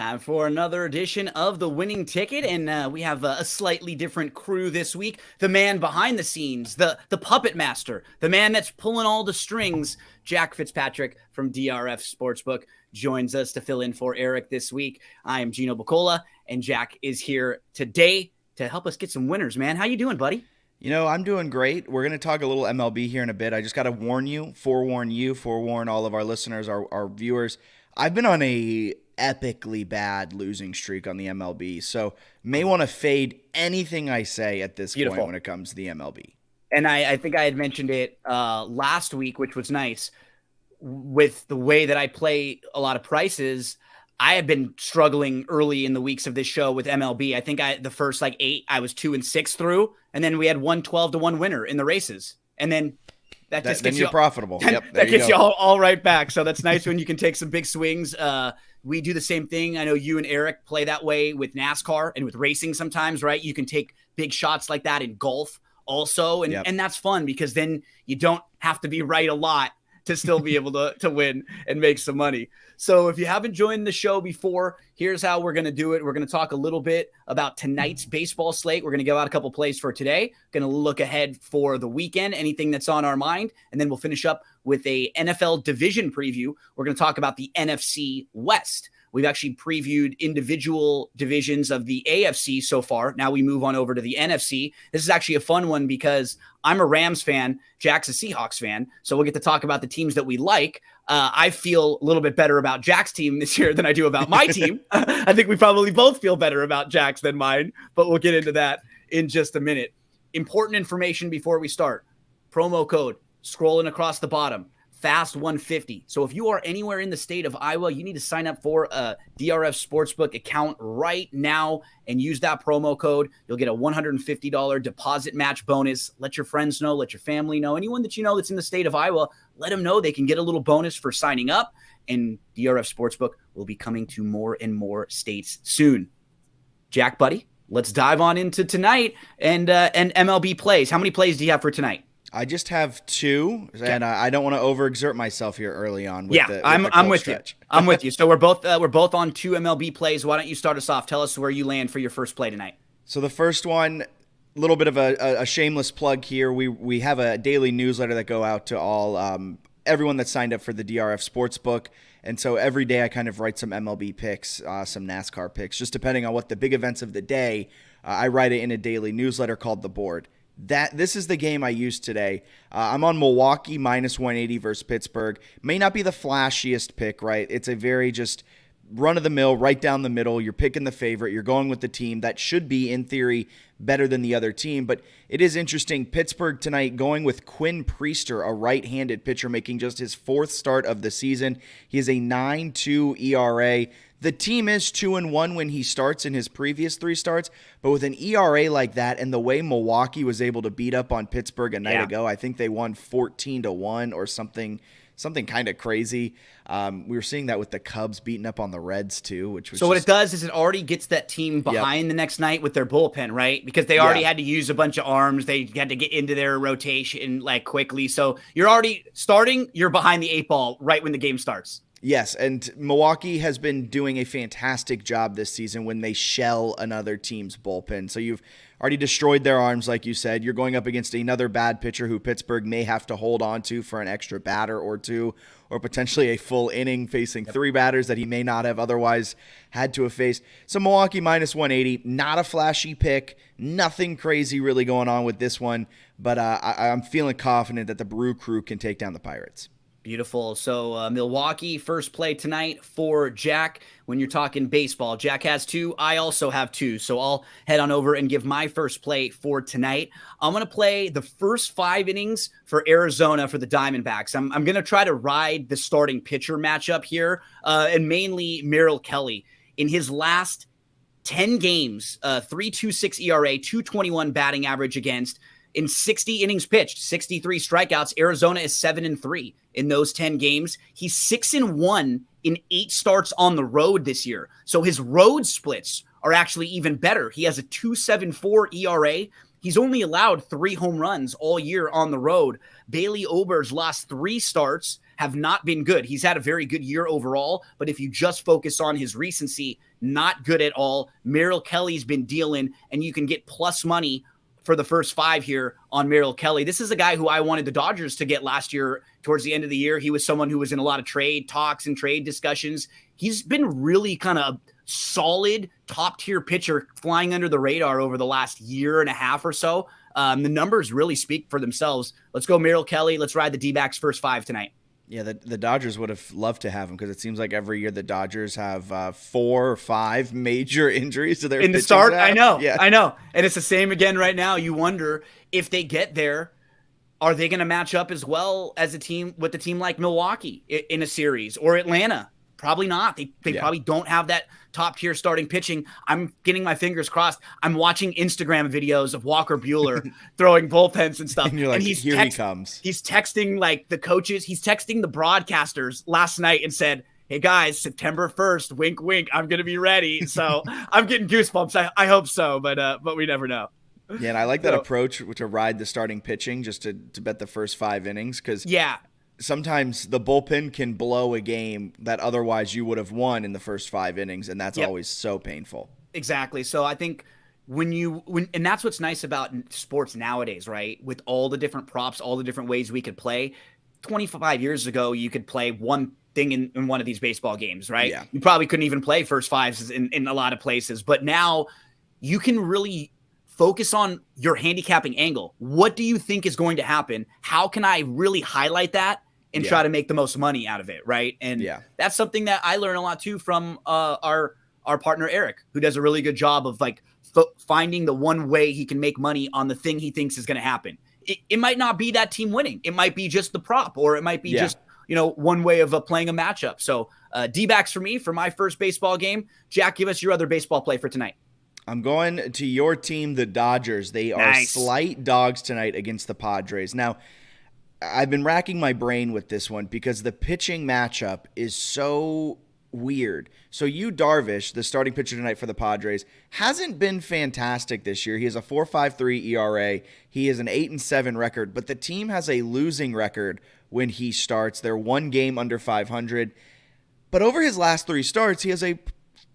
Time for another edition of The Winning Ticket, and we have a slightly different crew this week. The man behind the scenes, the puppet master, the man that's pulling all the strings, Jack Fitzpatrick from DRF Sportsbook, joins us to fill in for Eric this week. I am Gino Bacola, and Jack is here today to help us get some winners, man. How you doing, buddy? You know, I'm doing great. We're going to talk a little MLB here in a bit. I just got to forewarn all of our listeners, our viewers. I've been on a epically bad losing streak on the MLB, so may want to fade anything I say at this point when it comes to the MLB. And I think I had mentioned it last week, which was nice. With the way that I play a lot of prices, I have been struggling early in the weeks of this show with MLB. I think the first 8, I was 2-6 through, and then we had 1-12-1 winner in the races. And then that just gets you're profitable. That gets you all right back. So that's nice when you can take some big swings. We do the same thing. I know you and Eric play that way with NASCAR and with racing sometimes, right? You can take big shots like that in golf also. And that's fun because then you don't have to be right a lot to still be able to win and make some money. So if you haven't joined the show before, here's how we're going to do it. We're going to talk a little bit about tonight's baseball slate. We're going to go out a couple plays for today. Going to look ahead for the weekend, anything that's on our mind. And then we'll finish up with a NFL division preview. We're going to talk about the NFC West. We've actually previewed individual divisions of the AFC so far. Now we move on over to the NFC. This is actually a fun one because I'm a Rams fan. Jack's a Seahawks fan. So we'll get to talk about the teams that we like. I feel a little bit better about Jack's team this year than I do about my team. I think we probably both feel better about Jack's than mine, but we'll get into that in just a minute. Important information before we start. Promo code scrolling across the bottom. Fast 150. So if you are anywhere in the state of Iowa, you need to sign up for a DRF Sportsbook account right now and use that promo code. You'll get a $150 deposit match bonus. Let your friends know, let your family know. Anyone that you know that's in the state of Iowa, let them know they can get a little bonus for signing up. And DRF Sportsbook will be coming to more and more states soon. Jack, buddy, let's dive on into tonight and MLB plays. How many plays do you have for tonight? I just have 2, and I don't want to overexert myself here early on. I'm with you. I'm with you. So we're both on 2 MLB plays. Why don't you start us off? Tell us where you land for your first play tonight. So the first one, a little bit of a shameless plug here. We have a daily newsletter that go out to all everyone that signed up for the DRF Sportsbook. And so every day I kind of write some MLB picks, some NASCAR picks, just depending on what the big events of the day. I write it in a daily newsletter called The Board. This is the game I used today. I'm on Milwaukee minus 180 versus Pittsburgh. May not be the flashiest pick, right? It's a very just run-of-the-mill, right down the middle. You're picking the favorite. You're going with the team that should be, in theory, better than the other team. But it is interesting. Pittsburgh tonight going with Quinn Priester, a right-handed pitcher, making just his 4th start of the season. He has a 9.2 ERA. The team is 2-1 when he starts in his previous 3 starts, but with an ERA like that and the way Milwaukee was able to beat up on Pittsburgh a night ago, I think they won 14-1 or something kind of crazy. We were seeing that with the Cubs beating up on the Reds too, which was what it does is it already gets that team behind the next night with their bullpen, right? Because they already had to use a bunch of arms. They had to get into their rotation quickly. So you're already starting, you're behind the 8 ball right when the game starts. Yes, and Milwaukee has been doing a fantastic job this season when they shell another team's bullpen. So you've already destroyed their arms, like you said. You're going up against another bad pitcher who Pittsburgh may have to hold on to for an extra batter or 2, or potentially a full inning facing 3 batters that he may not have otherwise had to have faced. So Milwaukee minus 180, not a flashy pick, nothing crazy really going on with this one, but I'm feeling confident that the Brew Crew can take down the Pirates. Beautiful. So Milwaukee first play tonight for Jack. When you're talking baseball, Jack has 2. I also have 2. So I'll head on over and give my first play for tonight. I'm going to play the first 5 innings for Arizona for the Diamondbacks. I'm going to try to ride the starting pitcher matchup here, and mainly Merrill Kelly. In his last 10 games, 3.26 ERA, 2.21 batting average against. In 60 innings pitched, 63 strikeouts, Arizona is 7-3 in those 10 games. He's 6-1 in 8 starts on the road this year. So his road splits are actually even better. He has a 2.74 ERA. He's only allowed 3 home runs all year on the road. Bailey Ober's last 3 starts have not been good. He's had a very good year overall, but if you just focus on his recency, not good at all. Merrill Kelly's been dealing, and you can get plus money for the first 5 here on Merrill Kelly. This is a guy who I wanted the Dodgers to get last year towards the end of the year. He was someone who was in a lot of trade talks and trade discussions. He's been really kind of solid top-tier pitcher flying under the radar over the last year and a half or so. The numbers really speak for themselves. Let's go Merrill Kelly. Let's ride the D-backs first 5 tonight. Yeah, the Dodgers would have loved to have him because it seems like every year the Dodgers have 4 or 5 major injuries to their in the start. Staff. I know, yeah. I know, and it's the same again right now. You wonder if they get there, are they going to match up as well as a team with a team like Milwaukee in a series or Atlanta? Probably not. They probably don't have that top tier starting pitching. I'm getting my fingers crossed. I'm watching Instagram videos of Walker Buehler throwing bullpens and stuff. And you're like, and here he comes. He's texting like the coaches. He's texting the broadcasters last night and said, hey guys, September 1st, wink, wink. I'm going to be ready. So I'm getting goosebumps. I hope so, but we never know. Yeah. And I like that approach to ride the starting pitching just to bet the first 5 innings. Cause sometimes the bullpen can blow a game that otherwise you would have won in the first 5 innings, and that's always so painful. Exactly. So I think and that's what's nice about sports nowadays, right? With all the different props, all the different ways we could play. 25 years ago, you could play one thing in one of these baseball games, right? Yeah. You probably couldn't even play first 5s in a lot of places, but now you can really focus on your handicapping angle. What do you think is going to happen? How can I really highlight that and try to make the most money out of it, right? And that's something that I learn a lot too from our partner Eric, who does a really good job of like finding the one way he can make money on the thing he thinks is going to happen. It might not be that team winning. It might be just the prop, or it might be just one way of playing a matchup. So D-backs for me for my first baseball game. Jack, give us your other baseball play for tonight. I'm going to your team, the Dodgers. They are slight dogs tonight against the Padres. Now, I've been racking my brain with this one because the pitching matchup is so weird. So Yu Darvish, the starting pitcher tonight for the Padres, hasn't been fantastic this year. He has a 4.53 ERA. He has an 8-7 record, but the team has a losing record when he starts. They're 1 game under 500. But over his last 3 starts, he has a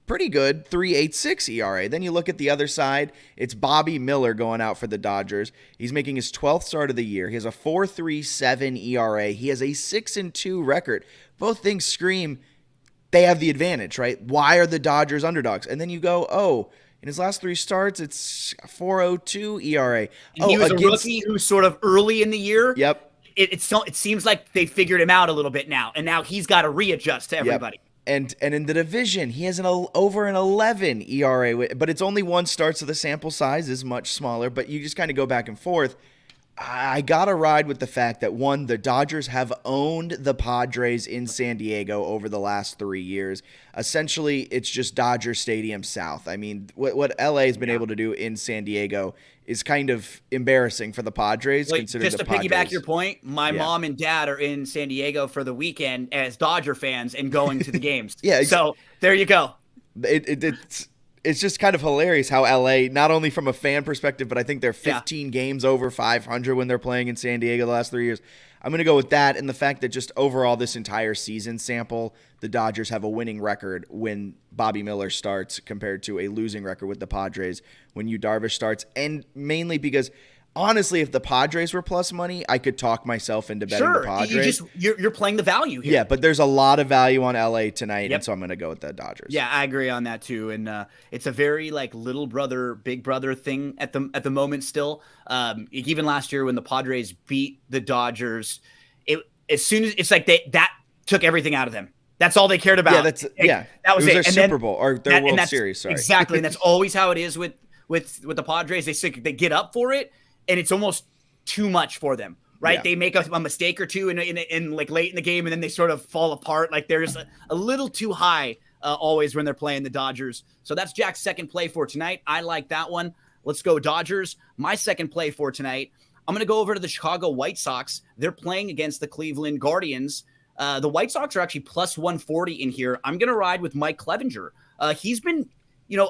pretty good 3.86 ERA. Then you look at the other side, it's Bobby Miller going out for the Dodgers. He's making his 12th start of the year. He has a 4.37 ERA. He has a 6-2 record. Both things scream they have the advantage, right? Why are the Dodgers underdogs? And then you go, in his last 3 starts, it's 4.02 ERA. And he was a rookie who sort of early in the year. Yep. It seems like they figured him out a little bit now, and now he's got to readjust to everybody. Yep. And in the division, he has over an 11 ERA, but it's only 1 start, so the sample size is much smaller. But you just kind of go back and forth. I got to ride with the fact that, 1, the Dodgers have owned the Padres in San Diego over the last 3 years. Essentially, it's just Dodger Stadium South. I mean, what LA has been able to do in San Diego is kind of embarrassing for the Padres. Just to piggyback your point, my mom and dad are in San Diego for the weekend as Dodger fans and going to the games. So there you go. It's just kind of hilarious how LA, not only from a fan perspective, but I think they're 15 games over 500 when they're playing in San Diego the last 3 years. I'm going to go with that and the fact that just overall this entire season sample, the Dodgers have a winning record when Bobby Miller starts compared to a losing record with the Padres when Yu Darvish starts. And mainly because, honestly, if the Padres were plus money, I could talk myself into betting the Padres. You're playing the value here. Yeah, but there's a lot of value on LA tonight, and so I'm going to go with the Dodgers. Yeah, I agree on that too. And it's a very like little brother, big brother thing at the moment still. Even last year when the Padres beat the Dodgers, it's like that took everything out of them. That's all they cared about. Yeah, that was their Super Bowl or their World Series. Sorry, exactly, and that's always how it is with the Padres. They get up for it. And it's almost too much for them, right? Yeah. They make a mistake or two in like late in the game, and then they sort of fall apart. Like there's a little too high always when they're playing the Dodgers. So that's Jack's second play for tonight. I like that one. Let's go Dodgers. My second play for tonight, I'm going to go over to the Chicago White Sox. They're playing against the Cleveland Guardians. The White Sox are actually plus 140 in here. I'm going to ride with Mike Clevinger. He's been,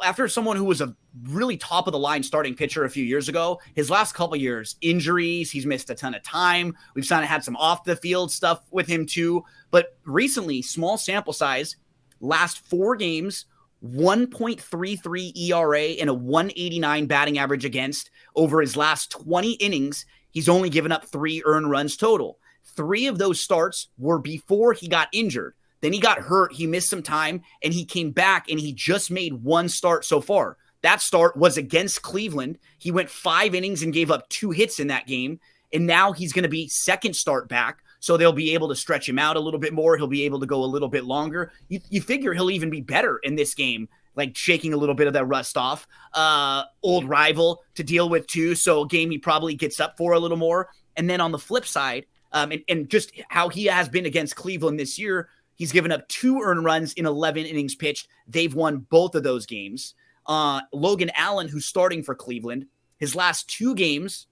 after someone who was a really top of the line starting pitcher a few years ago, his last couple of years, injuries, he's missed a ton of time. We've kind of had some off the field stuff with him too. But recently, small sample size, last 4 games, 1.33 ERA and a 189 batting average against. Over his last 20 innings, he's only given up 3 earned runs total. 3 of those starts were before he got injured. Then he got hurt, he missed some time, and he came back, and he just made 1 start so far. That start was against Cleveland. He went 5 innings and gave up 2 hits in that game, and now he's going to be second start back, so they'll be able to stretch him out a little bit more. He'll be able to go a little bit longer. You figure he'll even be better in this game, like shaking a little bit of that rust off. Old rival to deal with too, so a game he probably gets up for a little more. And then on the flip side, and just how he has been against Cleveland this year, he's given up 2 earned runs in 11 innings pitched. They've won both of those games. Logan Allen, who's starting for Cleveland, his last 2 games,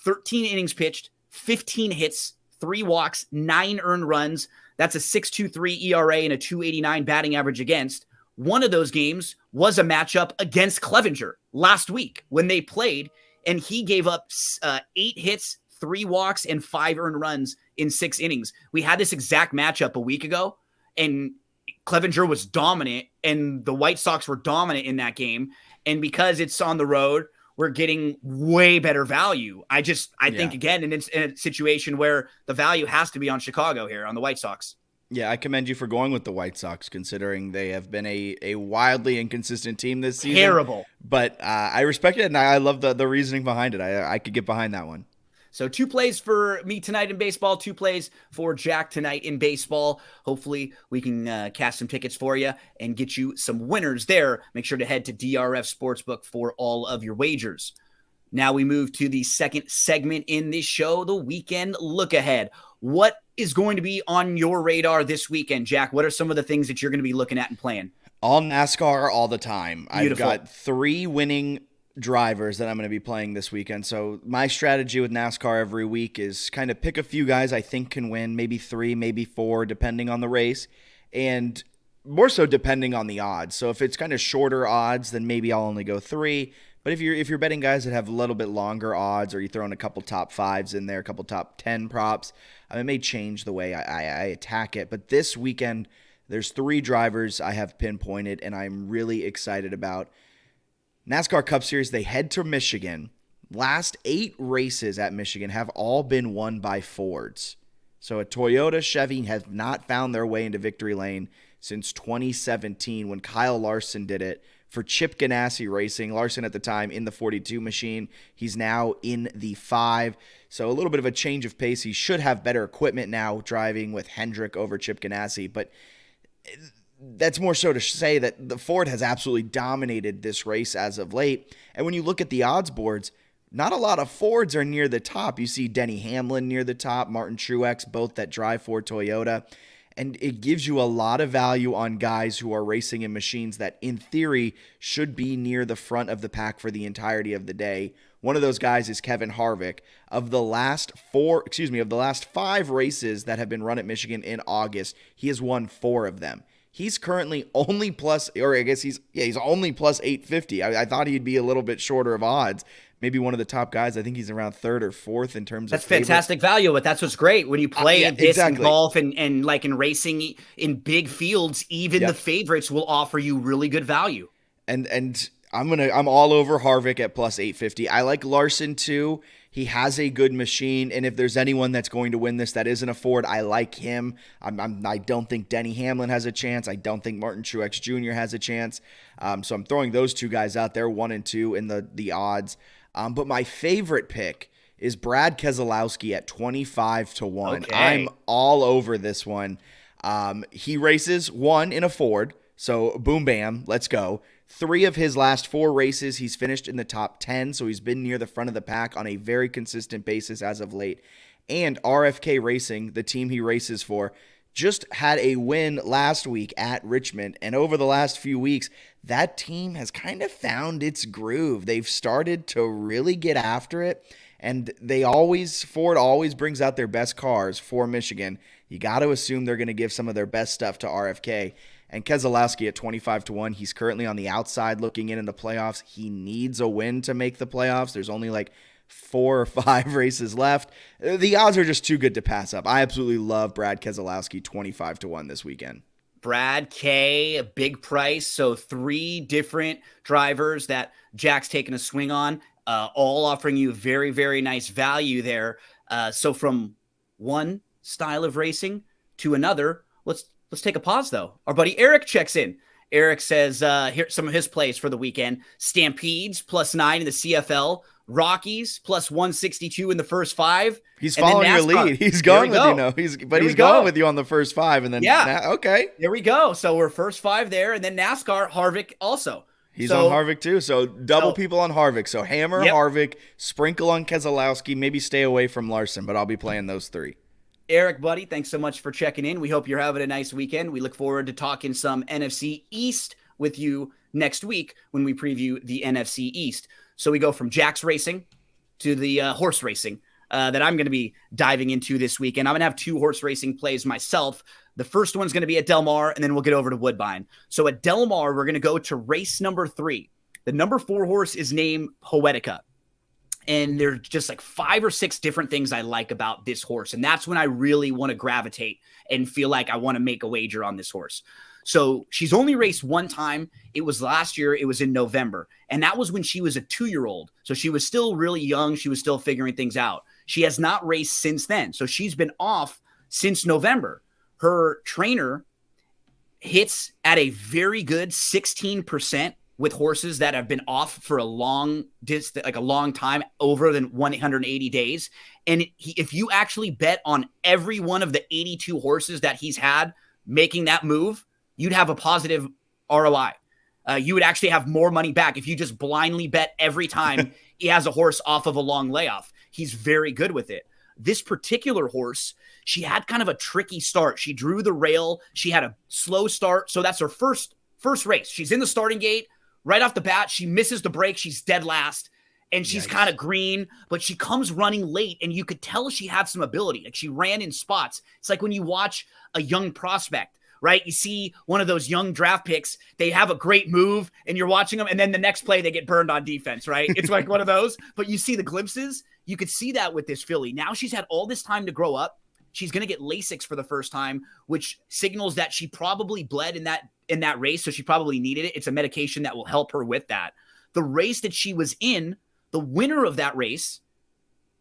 13 innings pitched, 15 hits, 3 walks, 9 earned runs. That's a 6.23 ERA and a 289 batting average against. One of those games was a matchup against Clevenger last week when they played, and he gave up 8 hits, 3 walks, and 5 earned runs in 6 innings. We had this exact matchup a week ago, and Clevenger was dominant, and the White Sox were dominant in that game. And because it's on the road, we're getting way better value. I think, again, in a situation where the value has to be on Chicago here, on the White Sox. Yeah, I commend you for going with the White Sox, considering they have been a wildly inconsistent team this season. Terrible. But I respect it, and I love the reasoning behind it. I could get behind that one. So 2 plays for me tonight in baseball, 2 plays for Jack tonight in baseball. Hopefully we can cast some tickets for you and get you some winners there. Make sure to head to DRF Sportsbook for all of your wagers. Now we move to the second segment in this show, the weekend look ahead. What is going to be on your radar this weekend, Jack? What are some of the things that you're going to be looking at and playing? All NASCAR all the time. Beautiful. I've got 3 winning drivers that I'm going to be playing this weekend. So my strategy with NASCAR every week is kind of pick a few guys I think can win, maybe 3, maybe 4, depending on the race, and more so depending on the odds. So if it's kind of shorter odds, then maybe I'll only go 3. But if you're betting guys that have a little bit longer odds, or you throw in a couple top 5s in there, a couple top 10 props, it may change the way I attack it. But this weekend, there's 3 drivers I have pinpointed, and I'm really excited about. NASCAR Cup Series, they head to Michigan. Last 8 races at Michigan have all been won by Fords. So a Toyota, Chevy have not found their way into victory lane since 2017 when Kyle Larson did it for Chip Ganassi Racing. Larson at the time in the 42 machine. He's now in the 5. So a little bit of a change of pace. He should have better equipment now driving with Hendrick over Chip Ganassi, but that's more so to say that the Ford has absolutely dominated this race as of late. And when you look at the odds boards, not a lot of Fords are near the top. You see Denny Hamlin near the top, Martin Truex, both that drive for Toyota. And it gives you a lot of value on guys who are racing in machines that, in theory, should be near the front of the pack for the entirety of the day. One of those guys is Kevin Harvick. Of the last 5 races that have been run at Michigan in August, he has won 4 of them. He's currently only he's only plus 850. I thought he'd be a little bit shorter of odds. Maybe one of the top guys. I think he's around 3rd or 4th in terms of That's fantastic value, but that's what's great. When you play this in golf and like in racing in big fields, even the favorites will offer you really good value. And I'm all over Harvick at plus 850. I like Larson too. He has a good machine, and if there's anyone that's going to win this that isn't a Ford, I like him. I don't think Denny Hamlin has a chance. I don't think Martin Truex Jr. has a chance. So I'm throwing those 2 guys out there, 1 and 2 in the odds. But my favorite pick is Brad Keselowski at 25 to 1. Okay. I'm all over this one. He races 1 in a Ford, so boom, bam, let's go. 3 of his last 4 races, he's finished in the top 10, so he's been near the front of the pack on a very consistent basis as of late. And RFK Racing, the team he races for, just had a win last week at Richmond, and over the last few weeks, that team has kind of found its groove. They've started to really get after it, and Ford always brings out their best cars for Michigan. You got to assume they're going to give some of their best stuff to RFK. And Keselowski at 25 to 1, he's currently on the outside looking in the playoffs. He needs a win to make the playoffs. There's only like 4 or 5 races left. The odds are just too good to pass up. I absolutely love Brad Keselowski 25 to 1 this weekend. Brad K, a big price. So 3 different drivers that Jack's taking a swing on, all offering you very, very nice value there. So from one style of racing to another, let's take a pause though. Our buddy Eric checks in. Eric says, here's some of his plays for the weekend. Stampedes +9 in the CFL. Rockies +162 in the first 5. He's following your lead. He's going with you now. He's going with you on the first 5, and then okay. There we go. So we're first 5 there, and then NASCAR Harvick also. He's on Harvick too. So double people on Harvick. So Hammer, Harvick, sprinkle on Keselowski. Maybe stay away from Larson, but I'll be playing those 3. Eric, buddy, thanks so much for checking in. We hope you're having a nice weekend. We look forward to talking some NFC East with you next week when we preview the NFC East. So we go from Jack's racing to the horse racing that I'm going to be diving into this weekend. I'm going to have 2 horse racing plays myself. The first one's going to be at Del Mar, and then we'll get over to Woodbine. So at Del Mar, we're going to go to race number 3. The number 4 horse is named Poetica. And there's just like 5 or 6 different things I like about this horse. And that's when I really want to gravitate and feel like I want to make a wager on this horse. So she's only raced 1 time. It was last year. It was in November. And that was when she was a 2-year-old. So she was still really young. She was still figuring things out. She has not raced since then. So she's been off since November. Her trainer hits at a very good 16% with horses that have been off for a long time, over than 180 days. And if you actually bet on every one of the 82 horses that he's had making that move, you'd have a positive ROI. You would actually have more money back if you just blindly bet every time he has a horse off of a long layoff. He's very good with it. This particular horse, she had kind of a tricky start. She drew the rail. She had a slow start. So that's her first race. She's in the starting gate. Right off the bat, she misses the break. She's dead last, and she's kind of green, but she comes running late, and you could tell she had some ability. Like, she ran in spots. It's like when you watch a young prospect, right? You see one of those young draft picks, they have a great move, and you're watching them, and then the next play, they get burned on defense, right? It's like one of those, but you see the glimpses. You could see that with this filly. Now she's had all this time to grow up. She's going to get Lasix for the first time, which signals that she probably bled in that race, so she probably needed it. It's a medication that will help her with that. The race that she was in, the winner of that race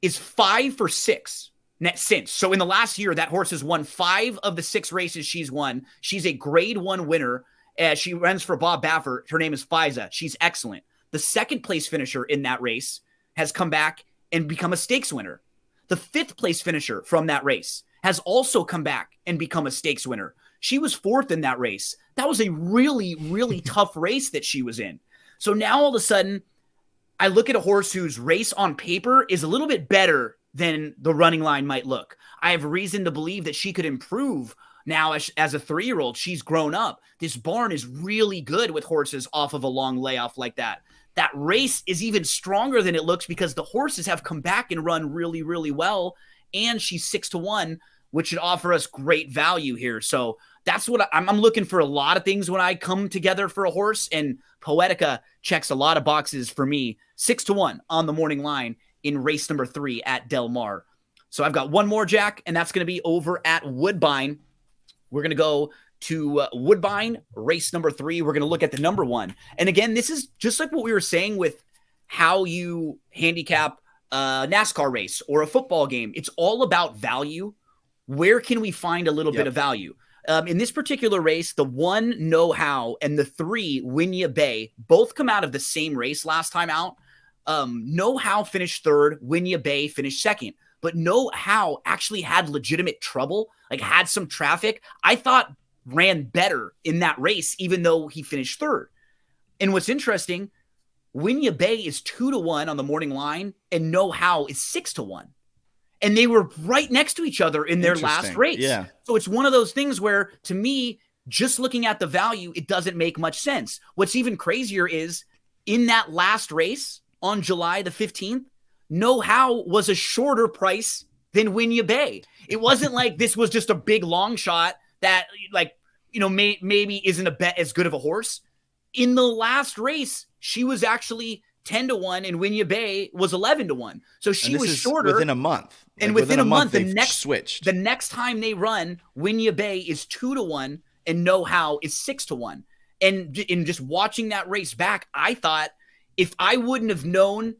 is 5 for 6 net since. So in the last year, that horse has won 5 of the 6 races she's won. She's a grade 1 winner. She runs for Bob Baffert. Her name is Fiza. She's excellent. The second place finisher in that race has come back and become a stakes winner. The 5th place finisher from that race has also come back and become a stakes winner. She was 4th in that race. That was a really, really tough race that she was in. So now all of a sudden, I look at a horse whose race on paper is a little bit better than the running line might look. I have reason to believe that she could improve now as a 3-year-old. She's grown up. This barn is really good with horses off of a long layoff like that. That race is even stronger than it looks because the horses have come back and run really, really well. And she's 6-1, which should offer us great value here. So that's what I'm looking for. A lot of things when I come together for a horse, and Poetica checks a lot of boxes for me. 6-1 on the morning line in race number 3 at Del Mar. So I've got one more, Jack, and that's going to be over at Woodbine. We're going to go to Woodbine, race number 3. We're going to look at the number 1. And again, this is just like what we were saying with how you handicap a NASCAR race or a football game. It's all about value. Where can we find a little bit of value? In this particular race, the 1 Know How and the 3 Winya Bay both come out of the same race last time out. Know How finished 3rd, Winya Bay finished 2nd. But Know How actually had legitimate trouble, like had some traffic. I thought ran better in that race, even though he finished 3rd. And what's interesting, Winya Bay is 2-1 on the morning line, and Know How is 6-1. And they were right next to each other in their last race. Yeah. So it's one of those things where, to me, just looking at the value, it doesn't make much sense. What's even crazier is in that last race on July the 15th, Know How was a shorter price than Winya Bay. It wasn't like this was just a big long shot that, like, maybe isn't a bet as good of a horse. In the last race, she was actually 10-1 and Winya Bay was 11-1. So she was shorter within a month. And within a month, switched. The next time they run, Winya Bay is 2-1 and Know How is 6-1. And in just watching that race back, I thought if I wouldn't have known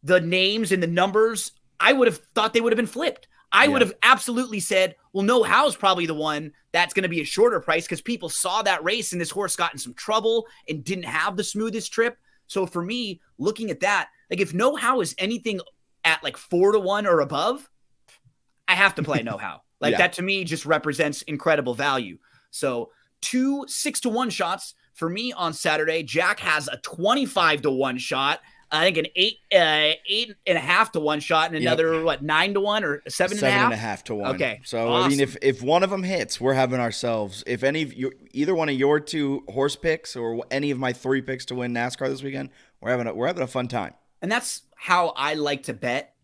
the names and the numbers, I would have thought they would have been flipped. I would have absolutely said, well, Know How's probably the one that's going to be a shorter price because people saw that race and this horse got in some trouble and didn't have the smoothest trip. So for me, looking at that, like if Know How is anything at like 4-1 or above, I have to play Know How. Like that to me just represents incredible value. So 2 6-1 shots for me on Saturday. Jack has a 25-1 shot. I think an 8.5 to 1 shot and another 9-1 or 7.5 to 1. Okay. So awesome. I mean, if one of them hits, we're having ourselves. If any of you, either one of your 2 horse picks or any of my 3 picks to win NASCAR this weekend, we're having a fun time. And that's how I like to bet,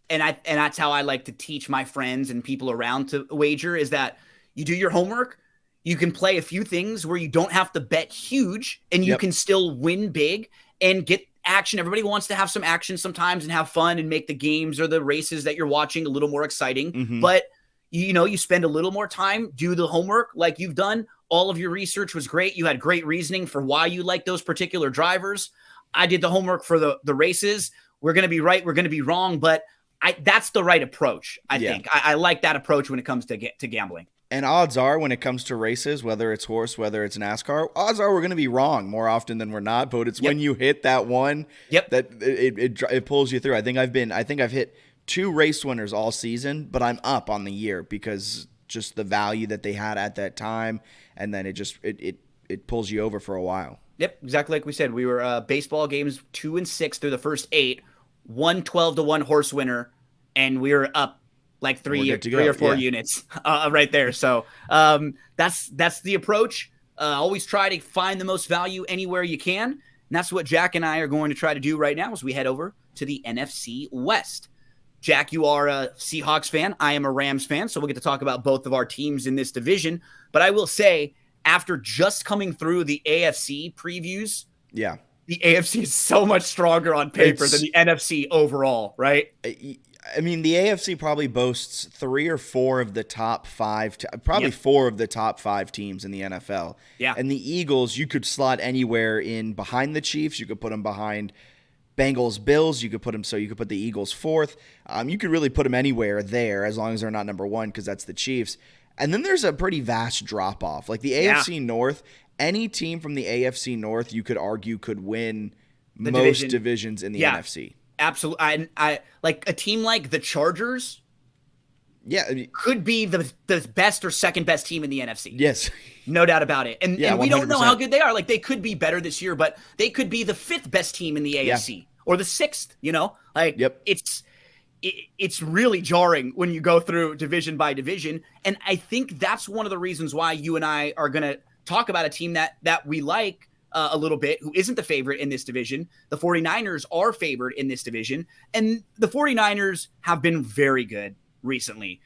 and that's how I like to teach my friends and people around to wager. Is that you do your homework. You can play a few things where you don't have to bet huge, and you can still win big and get action. Everybody wants to have some action sometimes and have fun and make the games or the races that you're watching a little more exciting. But you spend a little more time, do the homework like you've done. All of your research was great. You had great reasoning for why you like those particular drivers. I did the homework for the races. We're going to be right. We're going to be wrong. But that's the right approach. I think I like that approach when it comes to gambling. And odds are, when it comes to races, whether it's horse, whether it's NASCAR, odds are we're going to be wrong more often than we're not. But it's when you hit that one that it pulls you through. I think I've hit 2 race winners all season, but I'm up on the year because just the value that they had at that time, and then it pulls you over for a while. Yep, exactly like we said. We were baseball games 2 and 6 through the first 8, 1 12-1 horse winner, and we were up like 3 or 4 units right there. So that's the approach. Always try to find the most value anywhere you can. And that's what Jack and I are going to try to do right now as we head over to the NFC West. Jack, you are a Seahawks fan. I am a Rams fan. So we'll get to talk about both of our teams in this division. But I will say, after just coming through the AFC previews, the AFC is so much stronger on paper than the NFC overall, right? I mean, the AFC probably boasts 3 or 4 of the top 5, probably 4 of the top 5 teams in the NFL. Yeah. And the Eagles, you could slot anywhere in behind the Chiefs. You could put them behind Bengals, Bills. You could put the Eagles 4th. You could really put them anywhere there as long as they're not number 1 because that's the Chiefs. And then there's a pretty vast drop-off. Like the AFC North, any team from the AFC North, you could argue could win most divisions in the NFC. Absolutely. I like a team like the Chargers. Could be the best or second best team in the NFC. Yes. No doubt about it. And we 100%. don't know how good they are. Like they could be better this year, but they could be the 5th best team in the AFC or the 6th, It's really jarring when you go through division by division. And I think that's one of the reasons why you and I are going to talk about a team that we like a little bit, who isn't the favorite in this division. The 49ers are favored in this division, and the 49ers have been very good recently.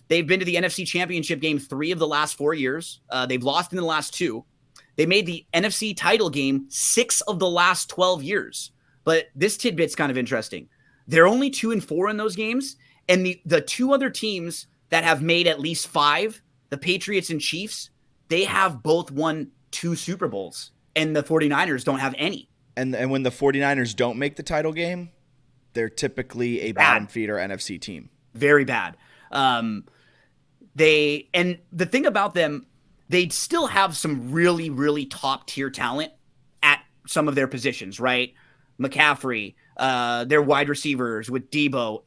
They've been to the NFC Championship game 3 of the last 4 years. They've lost in the last 2. They made the NFC title game 6 of the last 12 years. But this tidbit's kind of interesting. They're only 2-4 in those games, and the 2 other teams that have made at least 5, the Patriots and Chiefs, they have both won 2 Super Bowls. And the 49ers don't have any. And when the 49ers don't make the title game, they're typically a bottom feeder NFC team. Very bad. And the thing about them, they still have some really, really top tier talent at some of their positions, right? McCaffrey, their wide receivers with Debo.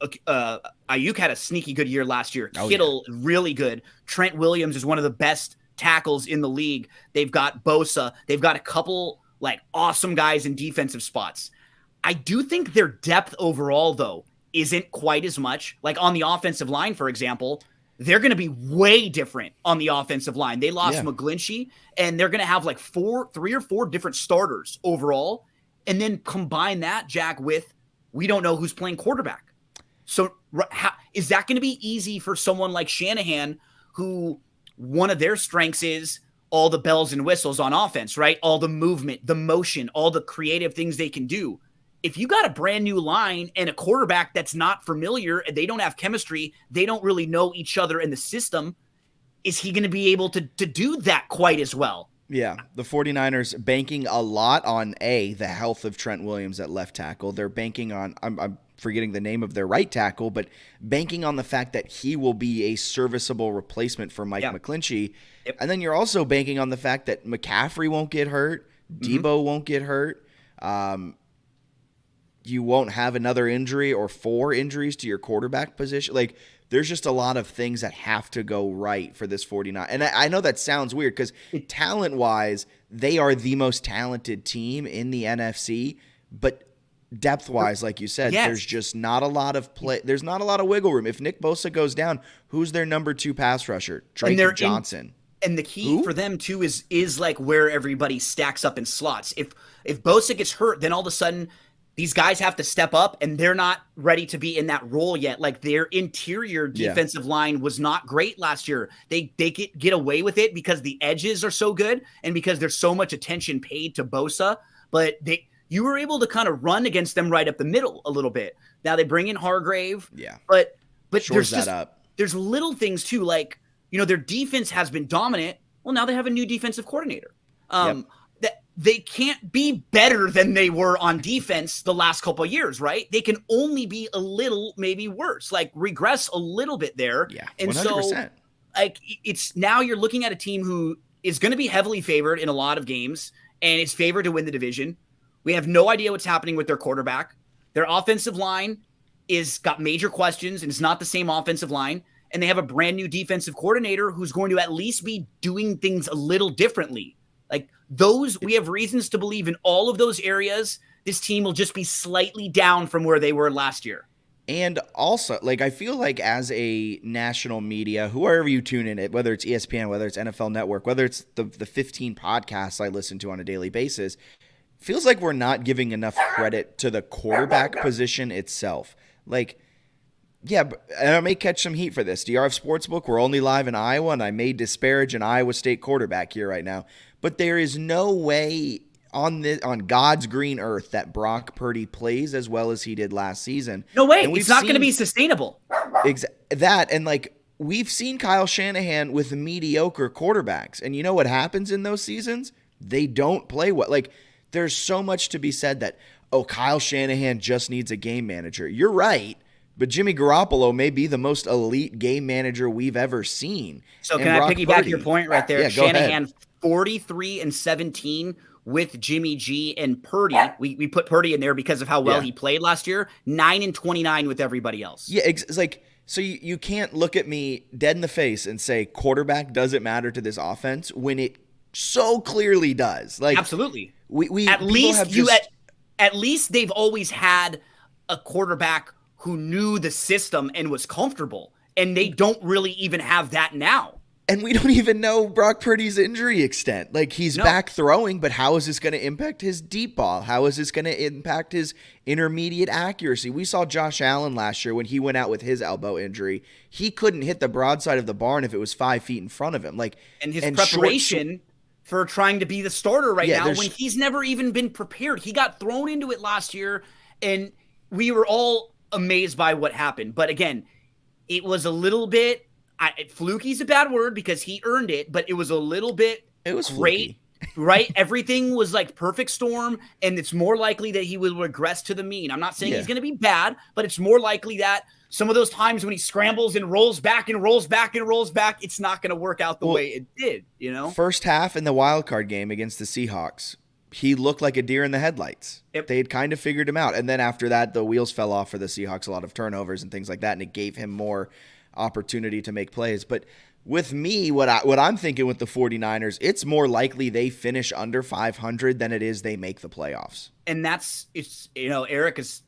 Ayuk had a sneaky good year last year. Kittle, really good. Trent Williams is one of the best tackles in the league. They've got Bosa. They've got a couple like awesome guys in defensive spots. I do think their depth overall, though, isn't quite as much. Like on the offensive line, for example, they're going to be way different on the offensive line. They lost McGlinchey, and they're going to have like 3 or 4 different starters overall. And then combine that, Jack, with we don't know who's playing quarterback. So is that going to be easy for someone like Shanahan, who one of their strengths is all the bells and whistles on offense, right? All the movement, the motion, all the creative things they can do. If you got a brand new line and a quarterback that's not familiar and they don't have chemistry, they don't really know each other in the system, is he going to be able to do that quite as well? Yeah, the 49ers banking a lot on the health of Trent Williams at left tackle. They're banking on, I'm forgetting the name of their right tackle, but banking on the fact that he will be a serviceable replacement for Mike McGlinchey. Yep. And then you're also banking on the fact that McCaffrey won't get hurt, Debo won't get hurt. You won't have another injury or 4 injuries to your quarterback position. Like, there's just a lot of things that have to go right for this 49. And I know that sounds weird because talent-wise, they are the most talented team in the NFC. But depth-wise, like you said, there's just not a lot of play. There's not a lot of wiggle room. If Nick Bosa goes down, who's their number 2 pass rusher? Drake Johnson. And the key for them too is like where everybody stacks up in slots. If Bosa gets hurt, then all of a sudden these guys have to step up, and they're not ready to be in that role yet. Like, their interior defensive line was not great last year. They get away with it because the edges are so good and because there's so much attention paid to Bosa. But you were able to kind of run against them right up the middle a little bit. Now they bring in Hargrave. Yeah. But there's little things too, like, their defense has been dominant. Well, now they have a new defensive coordinator. That they can't be better than they were on defense the last couple of years, right? They can only be a little, maybe worse, like regress a little bit there. Yeah, 100%. And so, like, it's now you're looking at a team who is going to be heavily favored in a lot of games and is favored to win the division. We have no idea what's happening with their quarterback. Their offensive line is got major questions, and it's not the same offensive line. And they have a brand new defensive coordinator who's going to at least be doing things a little differently. Like, we have reasons to believe in all of those areas, this team will just be slightly down from where they were last year. And also, like, I feel like as a national media, whoever you tune in at, whether it's ESPN, whether it's NFL Network, whether it's the 15 podcasts I listen to on a daily basis, feels like we're not giving enough credit to the quarterback position itself. Like, yeah, and I may catch some heat for this. DRF Sportsbook, we're only live in Iowa, and I may disparage an Iowa State quarterback here right now. But there is no way on God's green earth that Brock Purdy plays as well as he did last season. No way. It's not going to be sustainable. And like, we've seen Kyle Shanahan with mediocre quarterbacks. And you know what happens in those seasons? They don't play well. Like, there's so much to be said that, Kyle Shanahan just needs a game manager. You're right. But Jimmy Garoppolo may be the most elite game manager we've ever seen. So can I piggyback your point right there? Yeah, Shanahan, 43-17 with Jimmy G and Purdy. We put Purdy in there because of how well he played last year. 9-29 with everybody else. Yeah, it's like, so you can't look at me dead in the face and say quarterback doesn't matter to this offense when it so clearly does. Like, absolutely. At least they've always had a quarterback who knew the system and was comfortable, and they don't really even have that now. And we don't even know Brock Purdy's injury extent. Like, he's back throwing, but how is this going to impact his deep ball? How is this going to impact his intermediate accuracy? We saw Josh Allen last year when he went out with his elbow injury. He couldn't hit the broadside of the barn if it was 5 feet in front of him. And his preparation for trying to be the starter now, when he's never even been prepared. He got thrown into it last year, and we were all amazed by what happened. But again, it was a little bit fluky's a bad word because he earned it, but it was a little bit great, right? Everything was like perfect storm, and it's more likely that he will regress to the mean. I'm not saying he's going to be bad, but it's more likely that some of those times when he scrambles and rolls back and rolls back and rolls back, it's not going to work out the way it did, First half in the wild card game against the Seahawks, he looked like a deer in the headlights. Yep. They had kind of figured him out. And then after that, the wheels fell off for the Seahawks, a lot of turnovers and things like that, and it gave him more opportunity to make plays. But with me, what I'm thinking with the 49ers, it's more likely they finish under 500 than it is they make the playoffs. And Eric is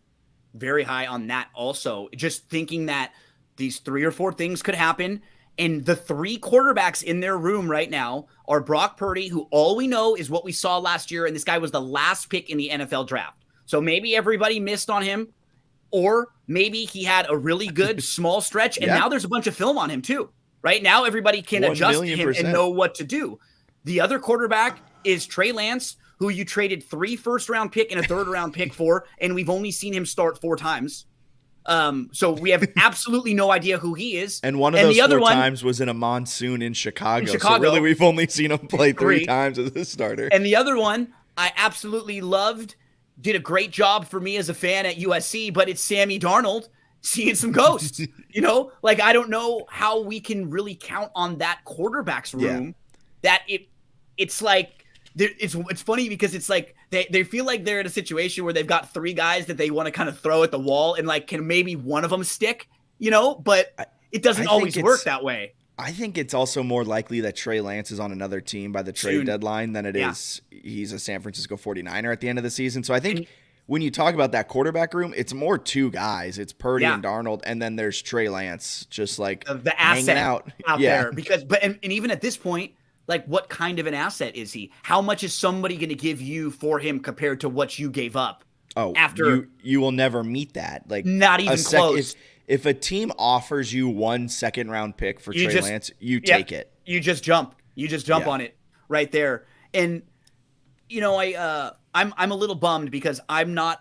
very high on that also. Just thinking that these 3 or 4 things could happen. And the 3 quarterbacks in their room right now are Brock Purdy, who all we know is what we saw last year, and this guy was the last pick in the NFL draft. So maybe everybody missed on him, or maybe he had a really good small stretch, and now there's a bunch of film on him too. Right now, everybody can adjust to him and know what to do. The other quarterback is Trey Lance, who you traded 3 first-round pick and a third-round pick for, and we've only seen him start 4 times. So we have absolutely no idea who he is. And one of those four times was in a monsoon in Chicago. So really, we've only seen him play 3 times as a starter. And the other one I absolutely loved, did a great job for me as a fan at USC, but it's Sammy Darnold seeing some ghosts. Like I don't know how we can really count on that quarterback's room. That it's like it's funny because it's like they feel like they're in a situation where they've got 3 guys that they want to kind of throw at the wall and like can maybe one of them stick, but it doesn't always work that way. I think it's also more likely that Trey Lance is on another team by the trade deadline than it is he's a San Francisco 49er at the end of the season. So I think when you talk about that quarterback room, it's more 2 guys. It's Purdy and Darnold, and then there's Trey Lance just like the asset out there. And even at this point, like, what kind of an asset is he? How much is somebody going to give you for him compared to what you gave up? Oh, after you will never meet that. Like, not even close. If a team offers you 1 second-round pick for Trey Lance, you take it. You just jump. You just jump on it right there. And I'm a little bummed because I'm not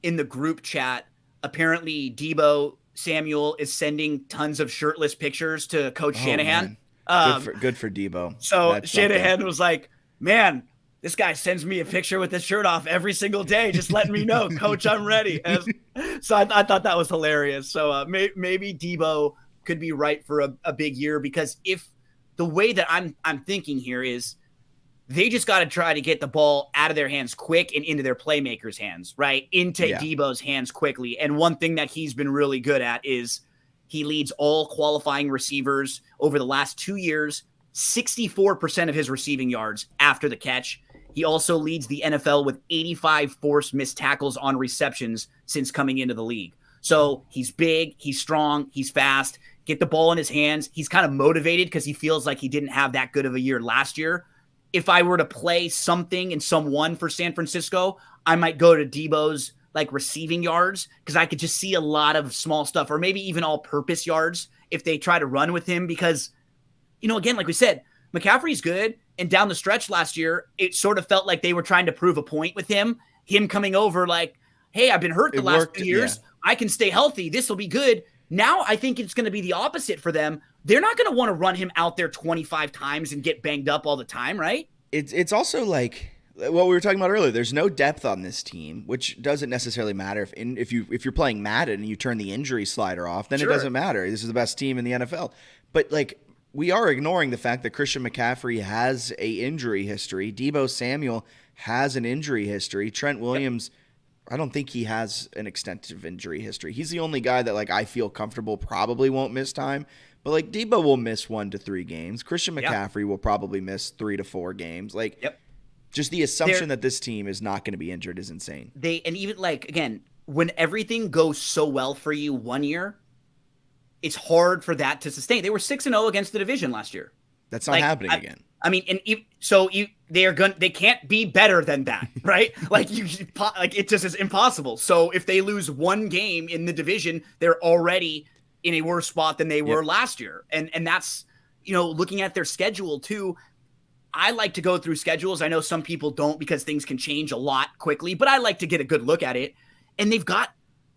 in the group chat. Apparently, Deebo Samuel is sending tons of shirtless pictures to Coach Shanahan. Man. Good for Deebo. So that's Shanahan was like, man, this guy sends me a picture with his shirt off every single day, just letting me know, Coach, I'm ready. So I thought that was hilarious. So maybe Deebo could be right for a big year, because if the way that I'm thinking here is they just got to try to get the ball out of their hands quick and into their playmakers' hands, right? Into Deebo's hands quickly. And one thing that he's been really good at is he leads all qualifying receivers over the last 2 years, 64% of his receiving yards after the catch. He also leads the NFL with 85 forced missed tackles on receptions since coming into the league. So he's big, he's strong, he's fast, get the ball in his hands. He's kind of motivated because he feels like he didn't have that good of a year last year. If I were to play something and someone for San Francisco, I might go to Deebo's like receiving yards, because I could just see a lot of small stuff, or maybe even all-purpose yards if they try to run with him. Because, again, like we said, McCaffrey's good, and down the stretch last year, it sort of felt like they were trying to prove a point with him coming over like, hey, I've been hurt the last 2 years. Yeah. I can stay healthy. This will be good. Now I think it's going to be the opposite for them. They're not going to want to run him out there 25 times and get banged up all the time, right? It's also like what we were talking about earlier. There's no depth on this team, which doesn't necessarily matter if you're playing Madden and you turn the injury slider off, then it doesn't matter. This is the best team in the NFL. But like, we are ignoring the fact that Christian McCaffrey has a injury history. Deebo Samuel has an injury history. Trent Williams, I don't think he has an extensive injury history. He's the only guy that like I feel comfortable probably won't miss time. But like Deebo will miss 1 to 3 games. Christian McCaffrey will probably miss 3 to 4 games. Like, just the assumption that this team is not going to be injured is insane. And even like, again, when everything goes so well for you one year, it's hard for that to sustain. They were 6-0 against the division last year. That's not happening again. I mean, they can't be better than that, right? like it just is impossible. So if they lose 1 game in the division, they're already in a worse spot than they were last year. And that's, looking at their schedule too. I like to go through schedules. I know some people don't because things can change a lot quickly, but I like to get a good look at it. And they've got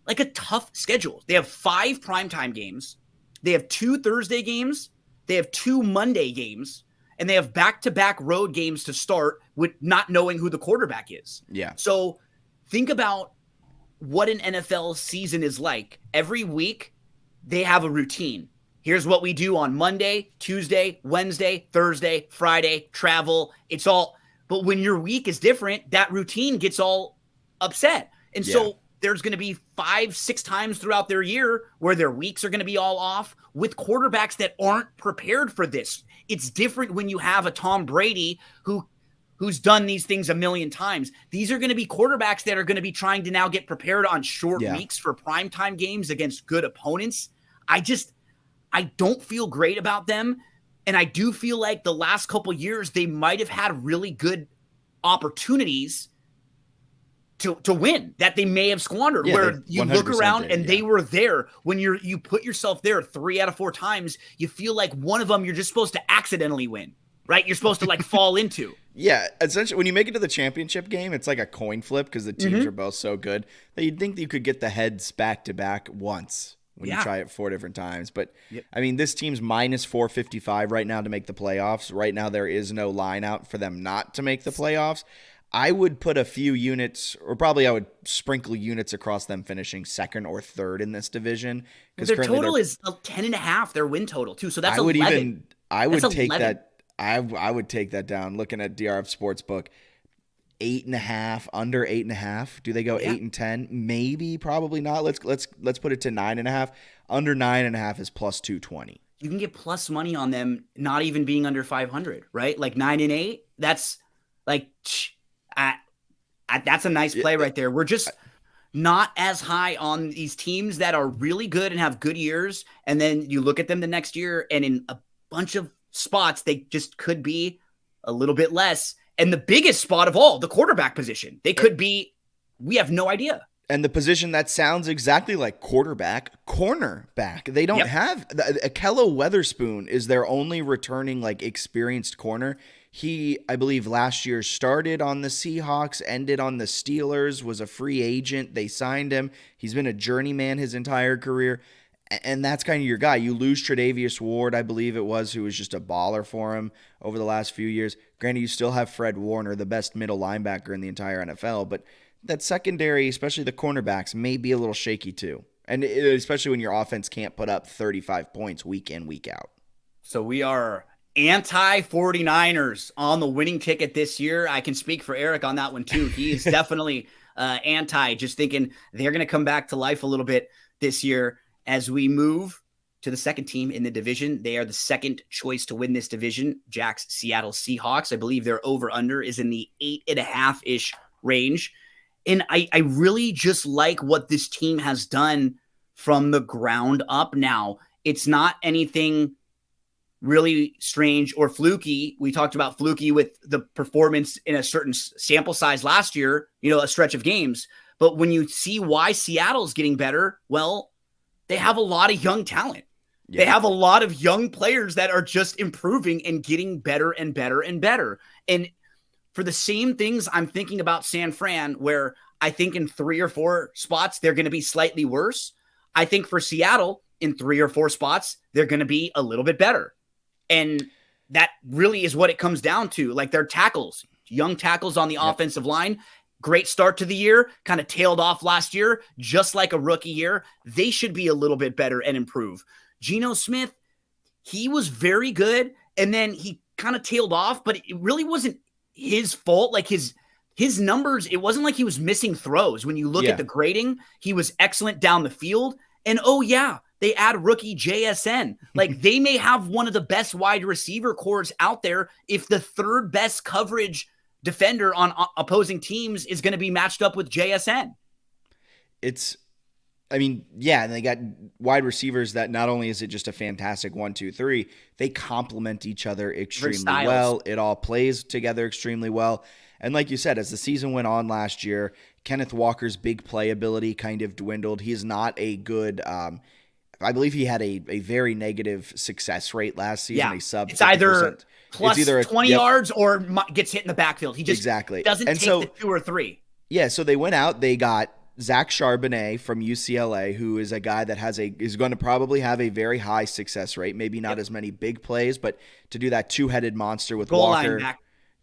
like a tough schedule. They have 5 primetime games. They have 2 Thursday games. They have 2 Monday games. And they have back-to-back road games to start with not knowing who the quarterback is. Yeah. So think about what an NFL season is like. Every week, they have a routine. Here's what we do on Monday, Tuesday, Wednesday, Thursday, Friday, travel. It's all, but when your week is different, that routine gets all upset. And so there's going to be 5-6 times throughout their year where their weeks are going to be all off with quarterbacks that aren't prepared for this. It's different when you have a Tom Brady who's done these things a million times. These are going to be quarterbacks that are going to be trying to now get prepared on short weeks for primetime games against good opponents. I don't feel great about them. And I do feel like the last couple years, they might have had really good opportunities to win that they may have squandered, where you look around and they were there. When you put yourself there 3 out of 4 times, you feel like one of them you're just supposed to accidentally win. right? You're supposed to like fall into. Yeah, essentially, when you make it to the championship game, it's like a coin flip because the teams are both so good that you'd think that you could get the heads back to back once when you try it 4 different times. But I mean, this team's minus 455 right now to make the playoffs. Right now, there is no line out for them not to make the playoffs. I would put a few units, or probably I would sprinkle units across them finishing second or third in this division. Because their total is 10.5, their win total too. So that's 11. I would That's take 11. that. I would take that down. Looking at DRF Sportsbook, 8.5, under 8.5. Do they go 8 and 10? Maybe, probably not. Let's put it to 9.5. Under 9.5 is plus 220. You can get plus money on them not even being under 500, right? Like 9 and 8. That's like that's a nice play right there. We're just not as high on these teams that are really good and have good years, and then you look at them the next year, and in a bunch of spots they just could be a little bit less. And the biggest spot of all, the quarterback position, they could be, we have no idea. And the position that sounds exactly like quarterback, cornerback. They don't have Akello Weatherspoon is their only returning like experienced corner. He, I believe, last year started on the Seahawks, ended on the Steelers, was a free agent. They signed him. He's been a journeyman his entire career. And that's kind of your guy. You lose Tre'Davious Ward, I believe it was, who was just a baller for him over the last few years. Granted, you still have Fred Warner, the best middle linebacker in the entire NFL, but that secondary, especially the cornerbacks, may be a little shaky too. And especially when your offense can't put up 35 points week in, week out. So we are anti-49ers on the winning ticket this year. I can speak for Eric on that one too. He's definitely anti, just thinking they're going to come back to life a little bit this year. As we move to the second team in the division, they are the second choice to win this division. Jack's Seattle Seahawks. I believe their over-under is in the 8.5-ish range. And I really just like what this team has done from the ground up now. It's not anything really strange or fluky. We talked about fluky with the performance in a certain sample size last year, a stretch of games. But when you see why Seattle's getting better, well, they have a lot of young talent. Yeah. They have a lot of young players that are just improving and getting better and better and better. And for the same things I'm thinking about San Fran, where I think in 3 or 4 spots, they're going to be slightly worse. I think for Seattle, in 3 or 4 spots, they're going to be a little bit better. And that really is what it comes down to. Like their tackles, young tackles on the offensive line. Great start to the year, kind of tailed off last year, just like a rookie year. They should be a little bit better and improve. Geno Smith, he was very good, and then he kind of tailed off, but it really wasn't his fault. Like his numbers, it wasn't like he was missing throws. When you look at the grading, he was excellent down the field. And they add rookie JSN. Like they may have one of the best wide receiver cores out there if the third best coverage defender on opposing teams is going to be matched up with JSN. And they got wide receivers that not only is it just a fantastic 1, 2, 3, they complement each other extremely well. It all plays together extremely well. And like you said, as the season went on last year, Kenneth Walker's big playability kind of dwindled. He's not a good, I believe he had a very negative success rate last season. Yeah. A sub it's either plus 20 yards or gets hit in the backfield. He just doesn't take the 2 or 3. Yeah, so they went out, they got Zach Charbonnet from UCLA, who is a guy that is going to probably have a very high success rate, maybe not as many big plays, but to do that two-headed monster with Walker,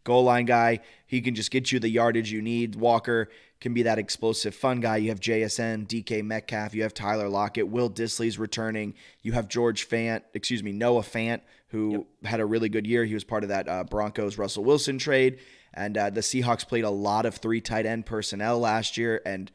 goal line guy, he can just get you the yardage you need. Walker can be that explosive fun guy. You have JSN, DK Metcalf, you have Tyler Lockett, Will Dissly's returning, you have Noah Fant, who had a really good year. He was part of that Broncos Russell Wilson trade, and the Seahawks played a lot of 3 tight end personnel last year, and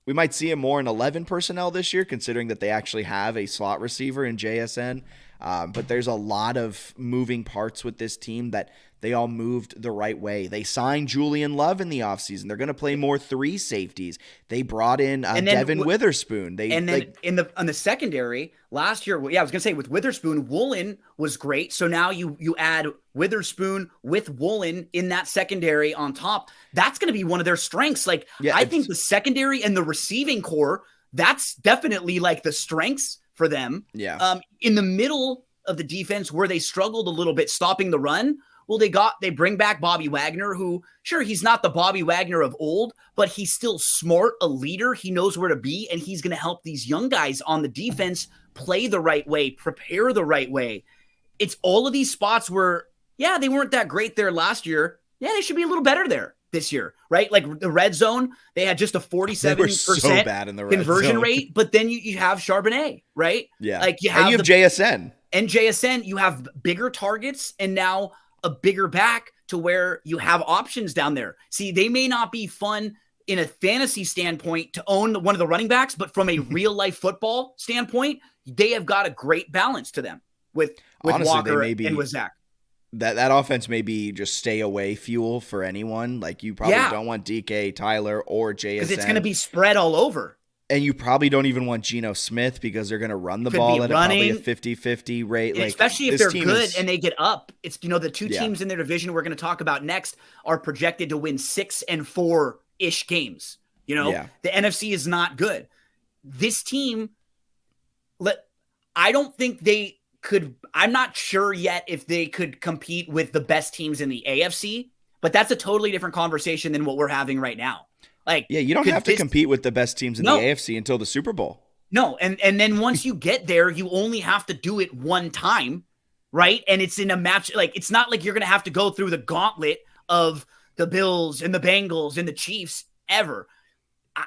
we might see him more in 11 personnel this year, considering that they actually have a slot receiver in JSN. But there's a lot of moving parts with this team that they all moved the right way. They signed Julian Love in the offseason. They're going to play more 3 safeties. They brought in Devin Witherspoon. On the secondary last year, I was going to say with Witherspoon, Woolen was great. So now you add Witherspoon with Woolen in that secondary on top. That's going to be one of their strengths. I think the secondary and the receiving core, that's definitely like the strengths for them. Yeah. In the middle of the defense where they struggled a little bit stopping the run, Well, they bring back Bobby Wagner, who, sure, he's not the Bobby Wagner of old, but he's still smart, a leader. He knows where to be, and he's going to help these young guys on the defense play the right way, prepare the right way. It's all of these spots where, yeah, they weren't that great there last year. Yeah, they should be a little better there this year, right? Like the red zone, they had just a 47% so bad in the red conversion zone. rate, but then you have Charbonnet, right? Yeah. Like you have JSN. And JSN, you have bigger targets and now a bigger back to where you have options down there. See, they may not be fun in a fantasy standpoint to own one of the running backs, but from a real life football standpoint, they have got a great balance to them with honestly, Walker and with Zach. That offense may be just stay away fuel for anyone. Like you probably don't want DK, Tyler, or JSN. Because it's going to be spread all over. And you probably don't even want Geno Smith because they're going to run the ball at probably a 50-50 rate. Like, especially if they're good and they get up. It's, the two teams in their division we're going to talk about next are projected to win 6 and 4-ish games. The NFC is not good. This team, I don't think they could. I'm not sure yet if they could compete with the best teams in the AFC, but that's a totally different conversation than what we're having right now. You don't have to compete with the best teams in the AFC until the Super Bowl. No, and then once you get there, you only have to do it one time, right? And it's in a match. It's not like you're going to have to go through the gauntlet of the Bills and the Bengals and the Chiefs ever.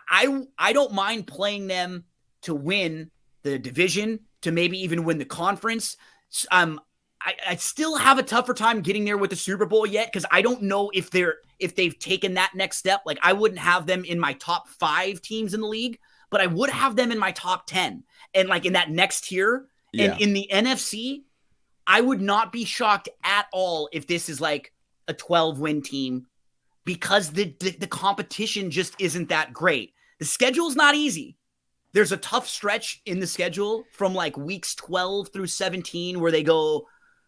I don't mind playing them to win the division, to maybe even win the conference. I still have a tougher time getting there with the Super Bowl yet because I don't know if they've taken that next step. Like I wouldn't have them in my top 5 teams in the league, but I would have them in my top 10 and like in that next tier. Yeah. And in the NFC, I would not be shocked at all if this is like a 12-win team because the competition just isn't that great. The schedule's not easy. There's a tough stretch in the schedule from like weeks 12 through 17 where they go